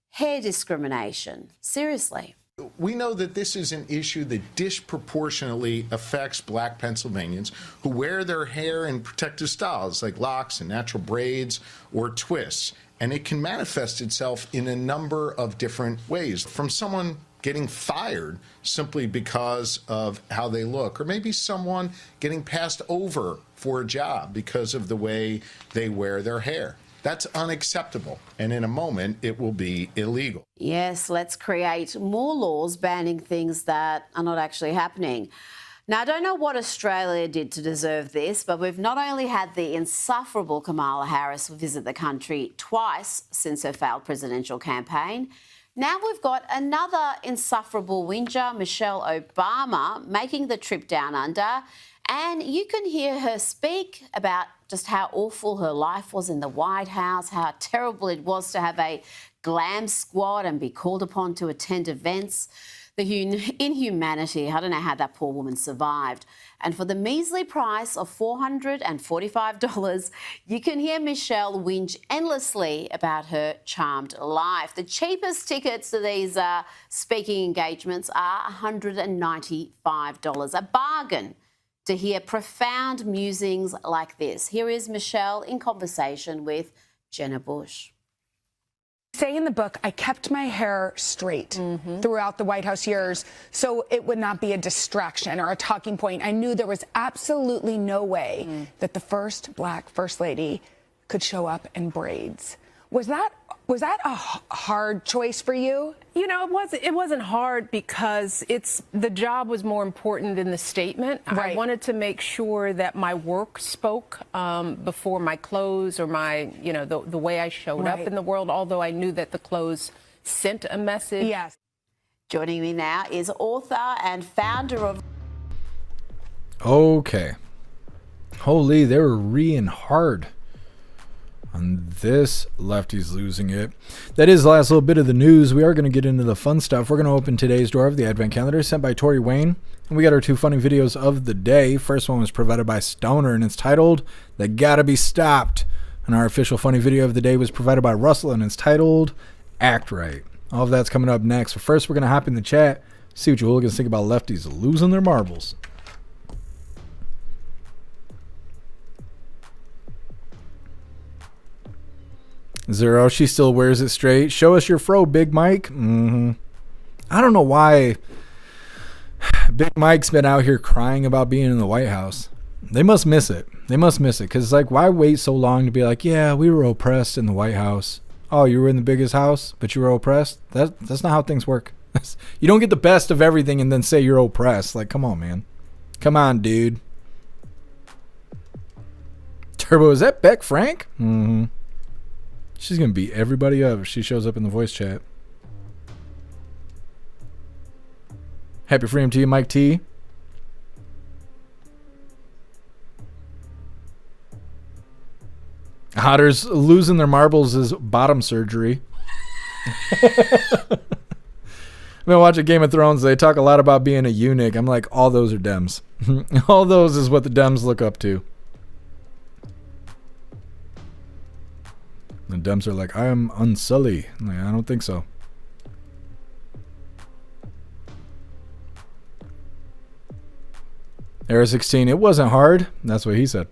hair discrimination. Seriously. We know that this is an issue that disproportionately affects Black Pennsylvanians who wear their hair in protective styles like locks and natural braids or twists. And it can manifest itself in a number of different ways, from someone getting fired simply because of how they look, or maybe someone getting passed over for a job because of the way they wear their hair. That's unacceptable, and in a moment, it will be illegal. Yes, let's create more laws banning things that are not actually happening. Now, I don't know what Australia did to deserve this, but we've not only had the insufferable Kamala Harris visit the country twice since her failed presidential campaign. Now we've got another insufferable whinger, Michelle Obama, making the trip down under. And you can hear her speak about just how awful her life was in the White House, how terrible it was to have a glam squad and be called upon to attend events. The inhumanity, I don't know how that poor woman survived. And for the measly price of $445, you can hear Michelle whinge endlessly about her charmed life. The cheapest tickets to these speaking engagements are $195, a bargain to hear profound musings like this. Here is Michelle in conversation with Jenna Bush. Say in the book, I kept my hair straight throughout the White House years so it would not be a distraction or a talking point. I knew there was absolutely no way that the first Black First Lady could show up in braids. Was that a hard choice for you? You know, it wasn't hard because the job was more important than the statement. Right. I wanted to make sure that my work spoke before my clothes or the way I showed up in the world, although I knew that the clothes sent a message. Yes. Joining me now is author and founder of... Okay. Holy, they were reeing hard on this. Lefty's losing it. That is the last little bit of the news. We are going to get into the fun stuff. We're going to open today's door of the Advent Calendar sent by Tori Wayne. And we got our two funny videos of the day. First one was provided by Stoner, and it's titled, They Gotta Be Stopped. And our official funny video of the day was provided by Russell, and it's titled, Act Right. All of that's coming up next. But first, we're going to hop in the chat, see what you hooligans think about lefties losing their marbles. Zero, she still wears it straight. Show us your fro, Big Mike. I don't know why Big Mike's been out here crying about being in the White House. They must miss it. They must miss it. Because, like, why wait so long to be like, yeah, we were oppressed in the White House. Oh, you were in the biggest house, but you were oppressed? That's not how things work. You don't get the best of everything and then say you're oppressed. Like, come on, man. Come on, dude. Turbo, is that Beck Frank? She's going to beat everybody up if she shows up in the voice chat. Happy freedom to you, Mike T. Hotters losing their marbles is bottom surgery. I've been watching Game of Thrones. They talk a lot about being a eunuch. I'm like, all those are Dems. All those is what the Dems look up to. The Dems are like, I am unsully. I'm like, I don't think so. Era 16, it wasn't hard. That's what he said.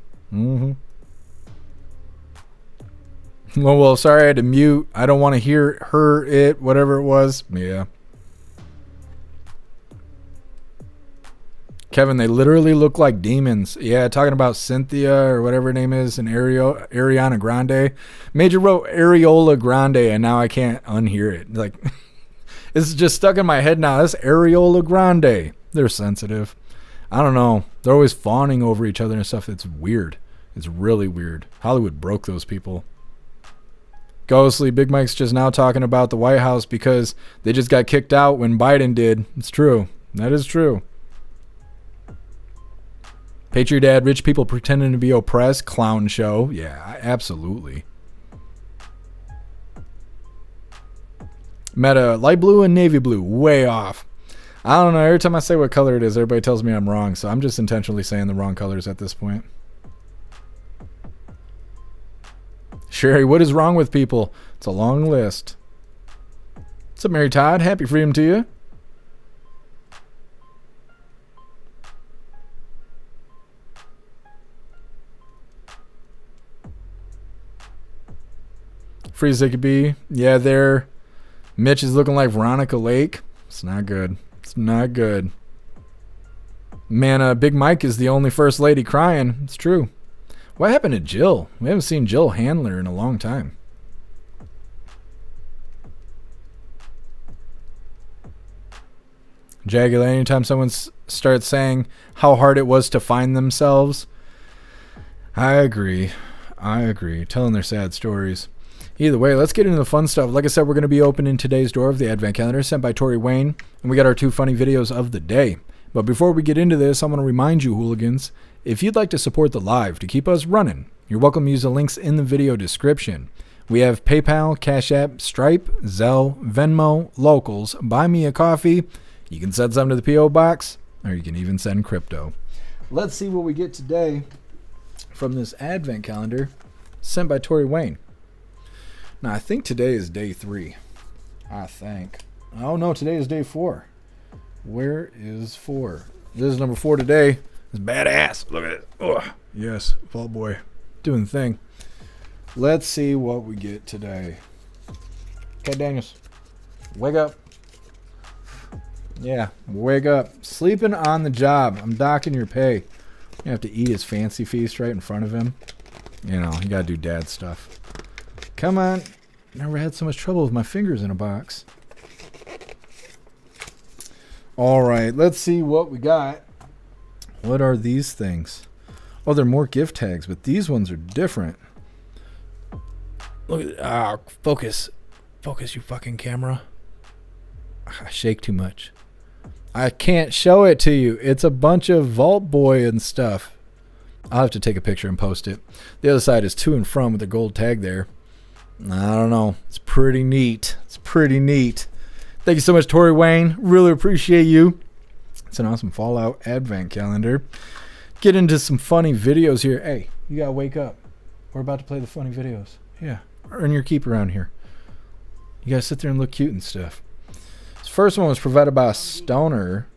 Well, sorry, I had to mute. I don't want to hear her, it, whatever it was. Yeah. Kevin, they literally look like demons. Yeah, talking about Cynthia or whatever her name is and Ariana Grande. Major wrote Areola Grande and now I can't unhear it. Like, it's just stuck in my head now. That's Areola Grande. They're sensitive. I don't know. They're always fawning over each other and stuff. It's weird. It's really weird. Hollywood broke those people. Ghostly, Big Mike's just now talking about the White House because they just got kicked out when Biden did. It's true. That is true. Patriot Dad, rich people pretending to be oppressed, clown show. Yeah, absolutely. Meta, light blue and navy blue, way off. I don't know. Every time I say what color it is, everybody tells me I'm wrong. So I'm just intentionally saying the wrong colors at this point. Sherry, what is wrong with people? It's a long list. What's up, Mary Todd? Happy freedom to you. Free as they could be. Yeah, there. Mitch is looking like Veronica Lake. It's not good. It's not good. Man, Big Mike is the only first lady crying. It's true. What happened to Jill? We haven't seen Jill Handler in a long time. Jaguar, anytime someone starts saying how hard it was to find themselves, I agree. Telling their sad stories. Either way, let's get into the fun stuff. Like I said, we're going to be opening today's door of the Advent Calendar sent by Tori Wayne, and we got our 2 funny videos of the day. But before we get into this, I want to remind you, hooligans, if you'd like to support the live to keep us running, you're welcome to use the links in the video description. We have PayPal, Cash App, Stripe, Zelle, Venmo, Locals, Buy Me a Coffee. You can send some to the P.O. Box, or you can even send crypto. Let's see what we get today from this Advent Calendar sent by Tori Wayne. Now, I think today is day 3. I think. Oh, no, today is day 4. Where is 4? This is number 4 today. It's badass. Look at it. Oh, yes, Vault Boy. Doing the thing. Let's see what we get today. Okay, Daniels. Wake up. Yeah, wake up. Sleeping on the job. I'm docking your pay. You have to eat his fancy feast right in front of him. You know, you gotta do dad stuff. Come on. Never had so much trouble with my fingers in a box. All right, let's see what we got. What are these things? Oh, they're more gift tags, but these ones are different. Look at focus. Focus, you fucking camera. I shake too much. I can't show it to you. It's a bunch of Vault Boy and stuff. I'll have to take a picture and post it. The other side is to and from with the gold tag there. I don't know. It's pretty neat. It's pretty neat. Thank you so much, Tori Wayne. Really appreciate you. It's an awesome Fallout Advent Calendar. Get into some funny videos here. Hey, you gotta wake up. We're about to play the funny videos. Yeah, earn your keep around here. You gotta sit there and look cute and stuff. This first one was provided by a stoner.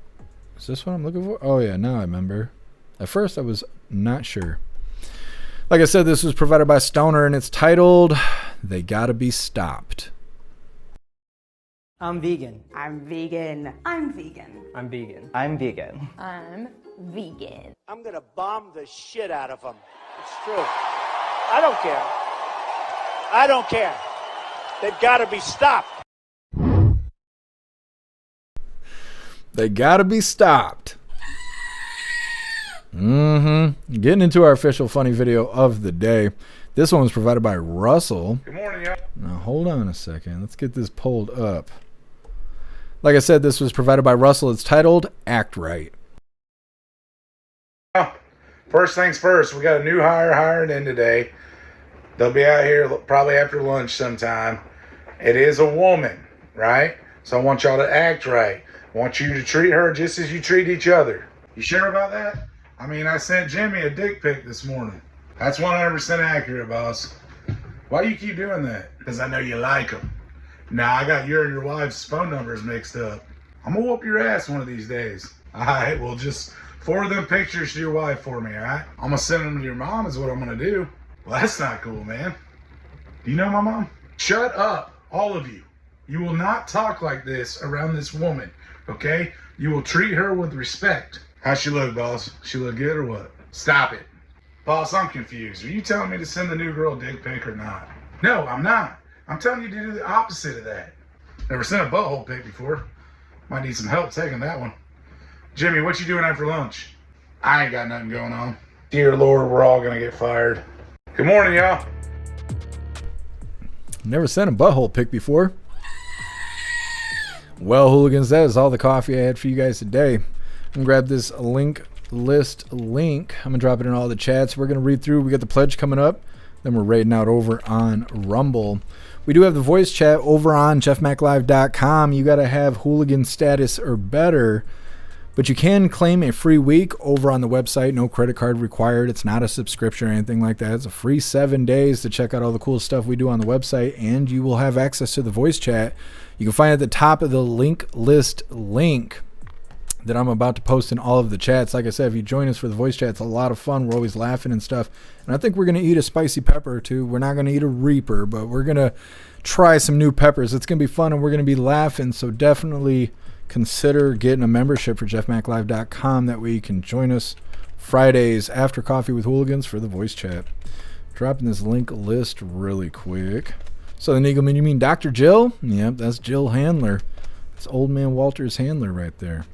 Is this what I'm looking for? Oh yeah, now I remember. At first I was not sure. Like I said, this was provided by Stoner, and it's titled, They Gotta Be Stopped. I'm vegan. I'm vegan. I'm vegan. I'm vegan. I'm vegan. I'm vegan. I'm gonna bomb the shit out of them. It's true. I don't care. I don't care. They've gotta be stopped. They gotta be stopped. Getting into our official funny video of the day. This one was provided by Russell. Good morning, y'all. Now hold on a second. Let's get this pulled up. Like I said, this was provided by Russell. It's titled Act Right. First things first, we got a new hire hired in today. They'll be out here probably after lunch sometime. It is a woman, right? So I want y'all to act right. I want you to treat her just as you treat each other. You sure about that? I mean, I sent Jimmy a dick pic this morning. That's 100% accurate, boss. Why do you keep doing that? Because I know you like them. Nah, I got your and your wife's phone numbers mixed up. I'm going to whoop your ass one of these days. All right, well, just forward them pictures to your wife for me, all right? I'm going to send them to your mom is what I'm going to do. Well, that's not cool, man. Do you know my mom? Shut up, all of you. You will not talk like this around this woman, okay? You will treat her with respect. How's she look, boss? She look good or what? Stop it. Boss, I'm confused. Are you telling me to send the new girl a dick pic or not? No, I'm not. I'm telling you to do the opposite of that. Never sent a butthole pic before. Might need some help taking that one. Jimmy, what you doing after lunch? I ain't got nothing going on. Dear Lord, we're all gonna get fired. Good morning, y'all. Never sent a butthole pic before. Well, hooligans, that is all the coffee I had for you guys today. I'm gonna grab this link. I'm gonna drop it in all the chats. We're gonna read through. We got the pledge coming up. Then we're raiding out over on Rumble. We do have the voice chat over on jeffmaclive.com. You gotta have hooligan status or better But you can claim a free week over on the website. No credit card required. It's not a subscription or anything like that. It's a free 7 days to check out all the cool stuff we do on the website, and you will have access to the voice chat. You can find at the top of the link list link that I'm about to post in all of the chats. Like I said, if you join us for the voice chat, it's a lot of fun. We're always laughing and stuff. And I think we're going to eat a spicy pepper too. We're not going to eat a Reaper, but we're going to try some new peppers. It's going to be fun, and we're going to be laughing. So definitely consider getting a membership for jeffmaclive.com. That way you can join us Fridays after Coffee with Hooligans for the voice chat. Dropping this link list really quick. Southern Eagleman, you mean Dr. Jill? Yep, that's Jill Handler. That's Old Man Walter's handler right there.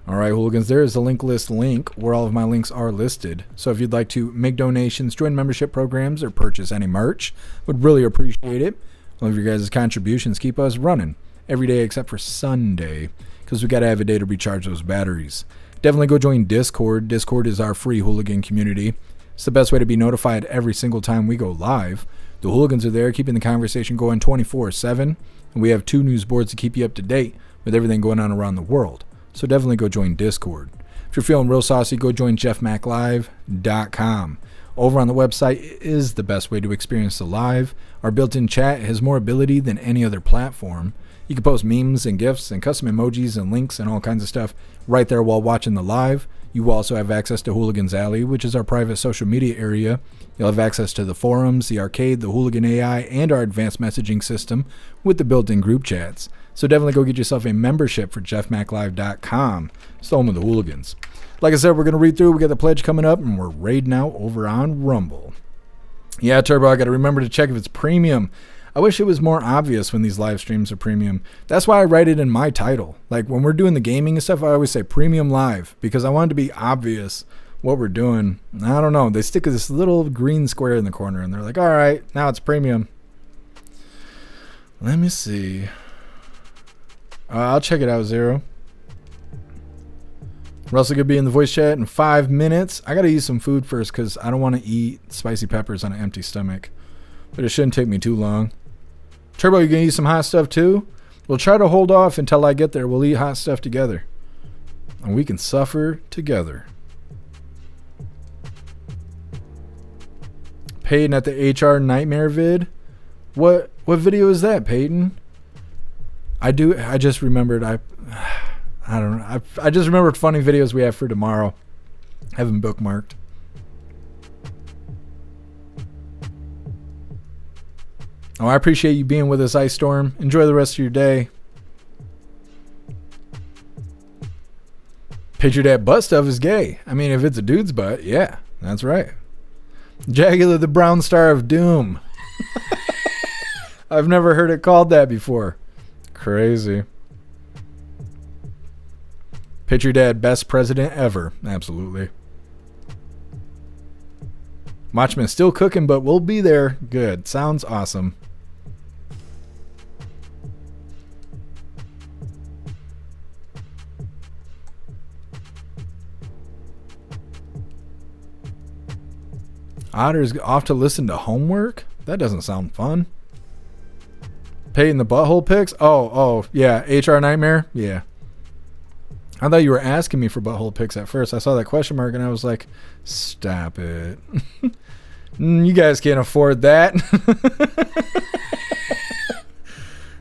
All right, Hooligans, there is the link list link where all of my links are listed. So if you'd like to make donations, join membership programs, or purchase any merch, would really appreciate it. All of your guys' contributions keep us running every day except for Sunday, because we got to have a day to recharge those batteries. Definitely go join Discord. Discord is our free hooligan community. It's the best way to be notified every single time we go live. The Hooligans are there keeping the conversation going 24/7, and we have 2 news boards to keep you up to date with everything going on around the world. So definitely go join Discord. If you're feeling real saucy, go join jeffmaclive.com. Over on the website is the best way to experience the live. Our built-in chat has more ability than any other platform. You can post memes and GIFs and custom emojis and links and all kinds of stuff right there while watching the live. You also have access to Hooligans Alley, which is our private social media area. You'll have access to the forums, the arcade, the Hooligan AI, and our advanced messaging system with the built-in group chats. So definitely go get yourself a membership for jeffmaclive.com. It's the home of the Hooligans. Like I said, we're going to read through. We got the pledge coming up, and we're raiding out over on Rumble. Yeah, Turbo, I got to remember to check if it's premium. I wish it was more obvious when these live streams are premium. That's why I write it in my title. Like when we're doing the gaming and stuff, I always say premium live, because I want it to be obvious what we're doing. I don't know. They stick this little green square in the corner, and they're like, all right, now it's premium. Let me see. I'll check it out, Zero. Russell could be in the voice chat in 5 minutes. I got to eat some food first because I don't want to eat spicy peppers on an empty stomach. But it shouldn't take me too long. Turbo, you going to eat some hot stuff too? We'll try to hold off until I get there. We'll eat hot stuff together. And we can suffer together. Peyton at the HR Nightmare vid. What video is that, Peyton? I just remembered. I don't know. I just remembered funny videos we have for tomorrow. I have them bookmarked. Oh, I appreciate you being with us, Ice Storm. Enjoy the rest of your day. Picture that butt stuff is gay. I mean, if it's a dude's butt, yeah, that's right. Jagular, the brown star of doom. I've never heard it called that before. Crazy. Picture dad, best president ever. Absolutely. Watchman still cooking, but we'll be there. Good. Sounds awesome. Otter's off to listen to homework? That doesn't sound fun. Peyton the butthole pics? Oh, yeah. HR Nightmare? Yeah. I thought you were asking me for butthole pics at first. I saw that question mark and I was like, stop it. You guys can't afford that.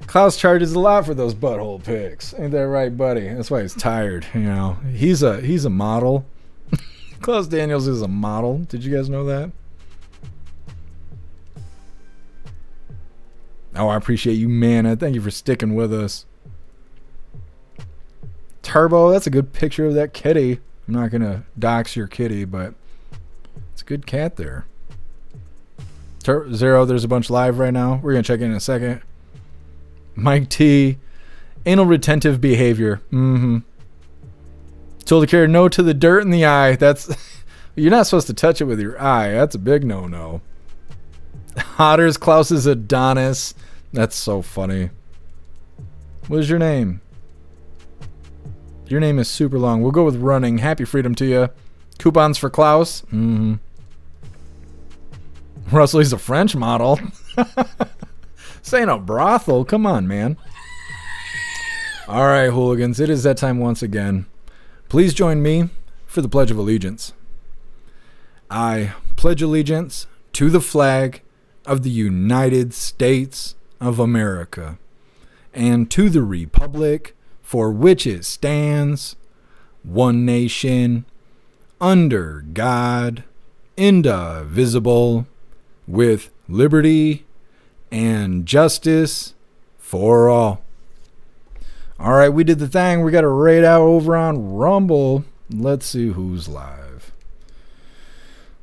Klaus charges a lot for those butthole pics. Ain't that right, buddy? That's why he's tired. You know, he's a model. Klaus Daniels is a model. Did you guys know that? Oh, I appreciate you, man. Thank you for sticking with us. Turbo, that's a good picture of that kitty. I'm not going to dox your kitty, but it's a good cat there. Zero, there's a bunch live right now. We're going to check in a second. Mike T. Anal retentive behavior. Told the carrier no to the dirt in the eye. That's... You're not supposed to touch it with your eye. That's a big no-no. Otters, Klaus's Adonis. That's so funny. What is your name? Your name is super long. We'll go with running. Happy freedom to you. Coupons for Klaus. Russell, he's a French model. Saying a brothel. Come on, man. All right, hooligans. It is that time once again. Please join me for the Pledge of Allegiance. I pledge allegiance to the flag of the United States of America and to the republic for which it stands, one nation, under God, indivisible, with liberty and justice for all. All right, we did the thing. We got a raid out over on Rumble. Let's see who's live.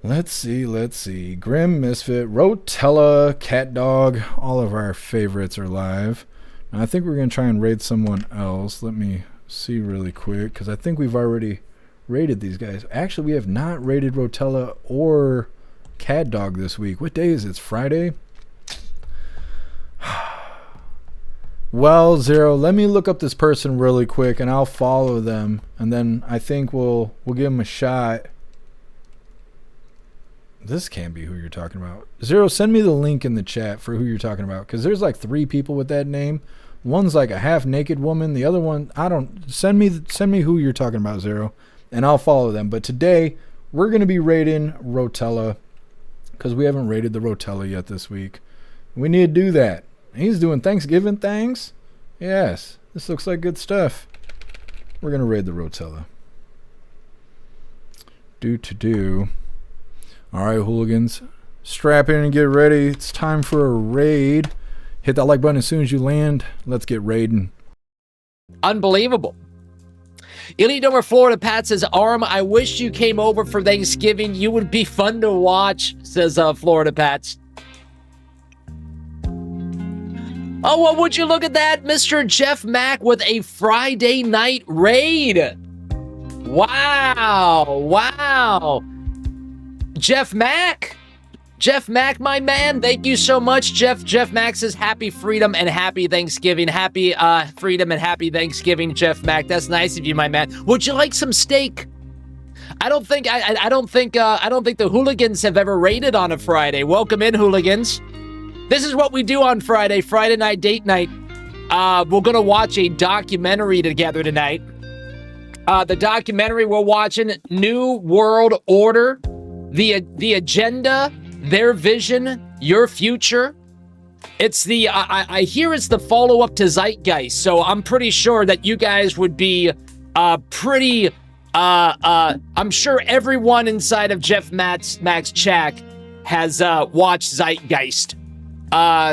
Let's see. Grim Misfit, Rotella, Cat Dog, all of our favorites are live. Now, I think we're going to try and raid someone else. Let me see really quick, because I think we've already raided these guys. Actually, we have not raided Rotella or Cat Dog this week. What day is it? It's Friday? Well, Zero, let me look up this person really quick, and I'll follow them, and then I think we'll give them a shot. This can't be who you're talking about. Zero, send me the link in the chat for who you're talking about, because there's like 3 people with that name. One's like a half-naked woman. The other one, I don't. Send me who you're talking about, Zero, and I'll follow them. But today, we're going to be raiding Rotella, because we haven't raided the Rotella yet this week. We need to do that. He's doing Thanksgiving things. Yes, this looks like good stuff. We're going to raid the Rotella. All right, hooligans. Strap in and get ready. It's time for a raid. Hit that like button as soon as you land. Let's get raiding. Unbelievable. Elite over Florida Pat says, Arm, I wish you came over for Thanksgiving. You would be fun to watch, says Florida Pats. Oh, well, would you look at that? Mr. Jeff Mack with a Friday night raid. Wow. Jeff Mack, my man. Thank you so much, Jeff. Jeff Mack says happy freedom and happy Thanksgiving. Happy freedom and happy Thanksgiving, Jeff Mack. That's nice of you, my man. Would you like some steak? I don't think the hooligans have ever raided on a Friday. Welcome in, hooligans. This is what we do on Friday night, date night. We're going to watch a documentary together tonight. The documentary we're watching, New World Order, the agenda, their vision, your future. It's the, I hear it's the follow-up to Zeitgeist, so I'm pretty sure that you guys would be I'm sure everyone inside of Jeff Mack's chat has watched Zeitgeist.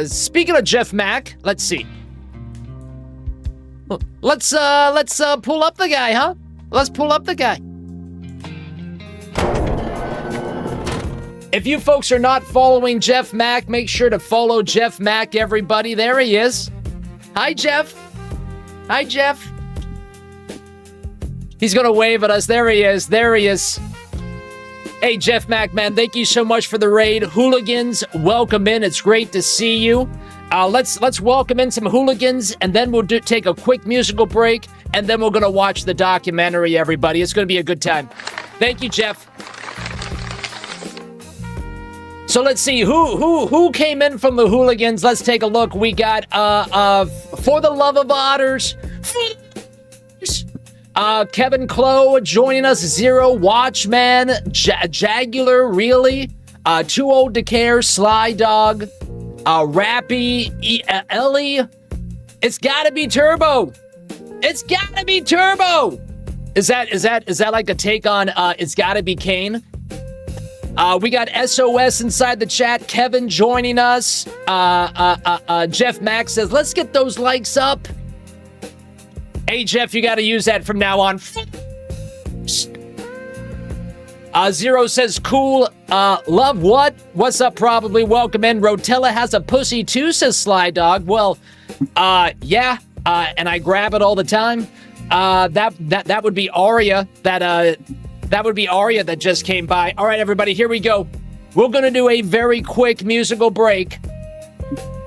Speaking of Jeff Mack, let's see. Let's pull up the guy, huh? Let's pull up the guy. If you folks are not following Jeff Mack, make sure to follow Jeff Mack, everybody. There he is. Hi, Jeff. Hi, Jeff. He's gonna wave at us. There he is. There he is. Hey, Jeff Mack, man, thank you so much for the raid. Hooligans, welcome in. It's great to see you. Let's welcome in some hooligans, and then we'll take a quick musical break, and then we're going to watch the documentary, everybody. It's going to be a good time. Thank you, Jeff. So let's see, who came in from the hooligans? Let's take a look. We got, For the Love of Otters, Kevin Clow joining us, Zero, Watchman, Jagular, really? Too Old to Care, Sly Dog, Rappy, Ellie. It's gotta be Turbo. It's gotta be Turbo. Is that like a take on It's Gotta Be Kane? We got SOS inside the chat. Kevin joining us. Jeff Mack says, let's get those likes up. Hey, Jeff, you got to use that from now on. Zero says, cool. Love what? What's up, probably? Welcome in. Rotella has a pussy too, says Sly Dog. Well, yeah, and I grab it all the time. That would be Aria. That would be Aria that just came by. All right, everybody, here we go. We're going to do a very quick musical break.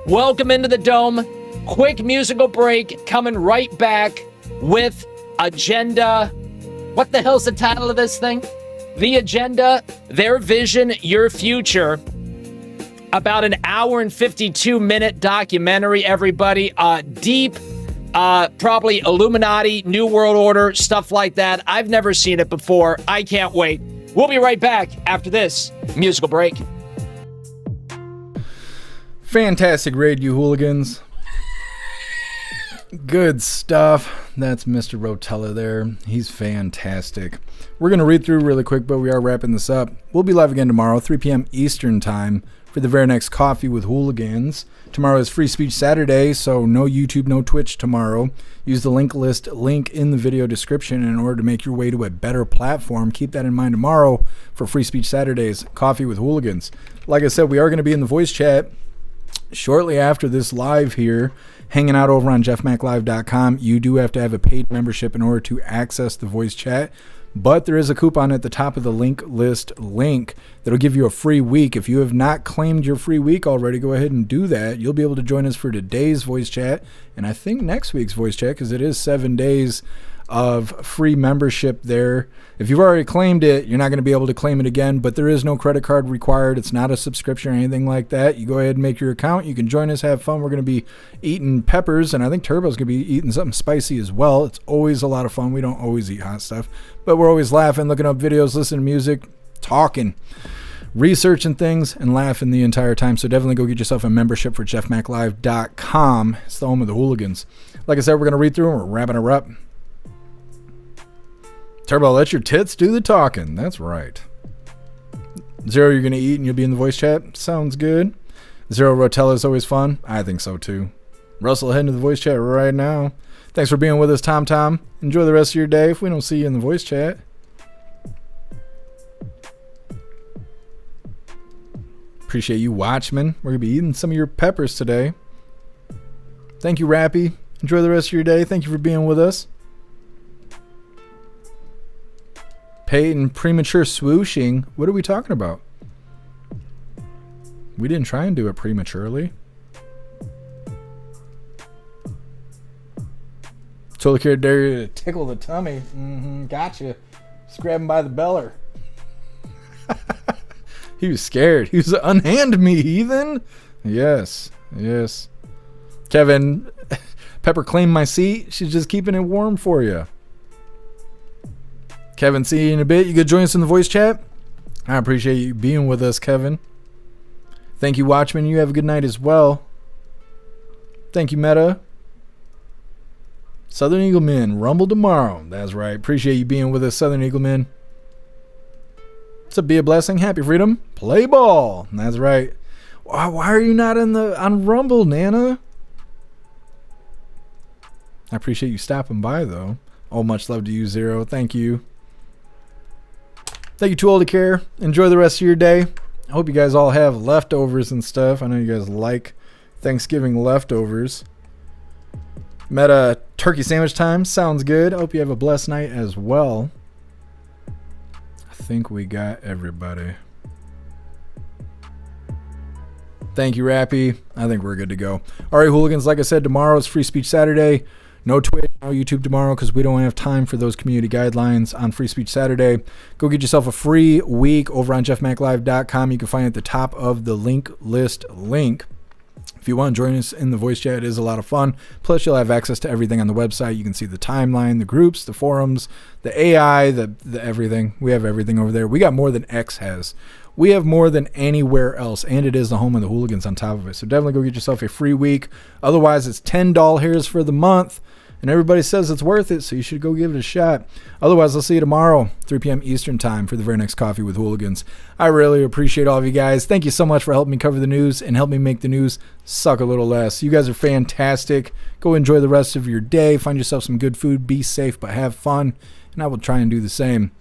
Welcome into the Dome. Quick musical break. Coming right back with Agenda. What the hell's the title of this thing? The Agenda, Their Vision, Your Future. About an hour and 52-minute documentary, everybody. Deep Probably Illuminati, New World Order, stuff like that. I've never seen it before. I can't wait. We'll be right back after this musical break. Fantastic raid, you hooligans. Good stuff. That's Mr. Rotella there. He's fantastic. We're going to read through really quick, but we are wrapping this up. We'll be live again tomorrow, 3 p.m. Eastern time, for the very next Coffee with Hooligans. Tomorrow is Free Speech Saturday, so no YouTube, no Twitch tomorrow. Use the link in the video description in order to make your way to a better platform. Keep that in mind tomorrow for Free Speech Saturdays, Coffee with Hooligans. Like I said, we are going to be in the voice chat shortly after this live here, hanging out over on jeffmaclive.com. You do have to have a paid membership in order to access the voice chat, but there is a coupon at the top of the link that'll give you a free week. If you have not claimed your free week already, go ahead and do that. You'll be able to join us for today's voice chat, and I think next week's voice chat, because it is 7 days of free membership there. If you've already claimed it, you're not going to be able to claim it again, but there is no credit card required. It's not a subscription or anything like that. You go ahead and make your account. You can join us, have fun. We're going to be eating peppers, and I think Turbo's going to be eating something spicy as well. It's always a lot of fun. We don't always eat hot stuff, but we're always laughing, looking up videos, listening to music, talking, researching things, and laughing the entire time. So definitely go get yourself a membership for jeffmaclive.com. It's the home of the hooligans. Like I said, we're going to read through and we're wrapping her up. Turbo, let your tits do the talking. That's right. Zero, you're going to eat and you'll be in the voice chat. Sounds good. Zero, Rotella is always fun. I think so too. Russell, head into the voice chat right now. Thanks for being with us, Tom. Enjoy the rest of your day if we don't see you in the voice chat. Appreciate you, Watchman. We're going to be eating some of your peppers today. Thank you, Rappy. Enjoy the rest of your day. Thank you for being with us. Paid and premature swooshing. What are we talking about? We didn't try and do it prematurely. Totally care dare you to tickle the tummy. Gotcha. Just grab him by the beller. He was scared. He was unhand me, heathen. Yes. Kevin, Pepper claimed my seat. She's just keeping it warm for you. Kevin, see you in a bit. You could join us in the voice chat. I appreciate you being with us, Kevin. Thank you, Watchman. You have a good night as well. Thank you, Meta. Southern Eagleman, rumble tomorrow. That's right. Appreciate you being with us, Southern Eagleman. It's a be a blessing. Happy freedom. Play ball. That's right. Why are you not on Rumble, Nana? I appreciate you stopping by, though. Oh, much love to you, Zero. Thank you. Thank you, Too Old to Care. Enjoy the rest of your day. I hope you guys all have leftovers and stuff. I know you guys like Thanksgiving leftovers. Meta turkey sandwich time. Sounds good. I hope you have a blessed night as well. I think we got everybody. Thank you, Rappy. I think we're good to go. All right, hooligans. Like I said, tomorrow is Free Speech Saturday. No Twitch, no YouTube tomorrow because we don't have time for those community guidelines on Free Speech Saturday. Go get yourself a free week over on jeffmaclive.com. You can find it at the top of the link. If you want to join us in the voice chat, it is a lot of fun. Plus, you'll have access to everything on the website. You can see the timeline, the groups, the forums, the AI, the everything. We have everything over there. We got more than X has. We have more than anywhere else, and it is the home of the hooligans on top of it. So definitely go get yourself a free week. Otherwise, it's $10 for the month, and everybody says it's worth it, so you should go give it a shot. Otherwise, I'll see you tomorrow, 3 p.m. Eastern time for the very next Coffee with Hooligans. I really appreciate all of you guys. Thank you so much for helping me cover the news and help me make the news suck a little less. You guys are fantastic. Go enjoy the rest of your day. Find yourself some good food. Be safe, but have fun, and I will try and do the same.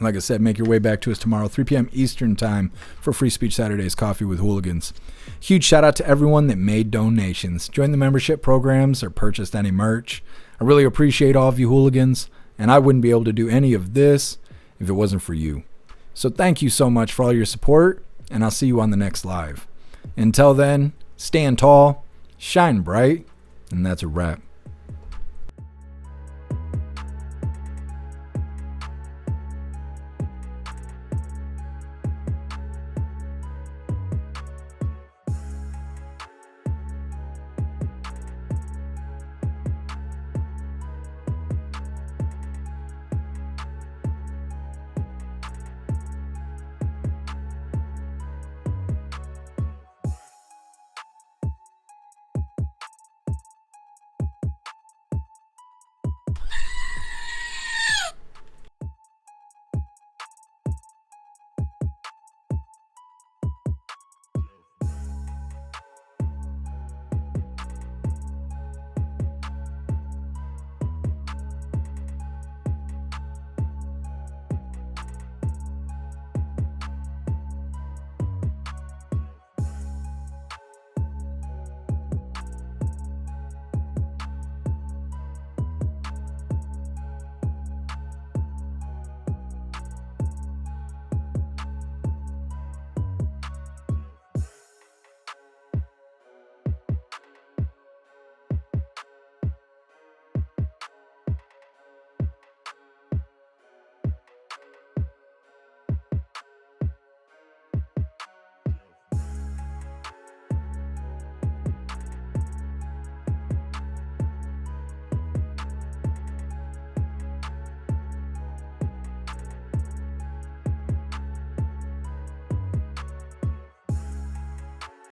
Like I said, make your way back to us tomorrow, 3 p.m. Eastern time for Free Speech Saturdays Coffee with Hooligans. Huge shout out to everyone that made donations, joined the membership programs, or purchased any merch. I really appreciate all of you hooligans, and I wouldn't be able to do any of this if it wasn't for you. So thank you so much for all your support, and I'll see you on the next live. Until then, stand tall, shine bright, and that's a wrap.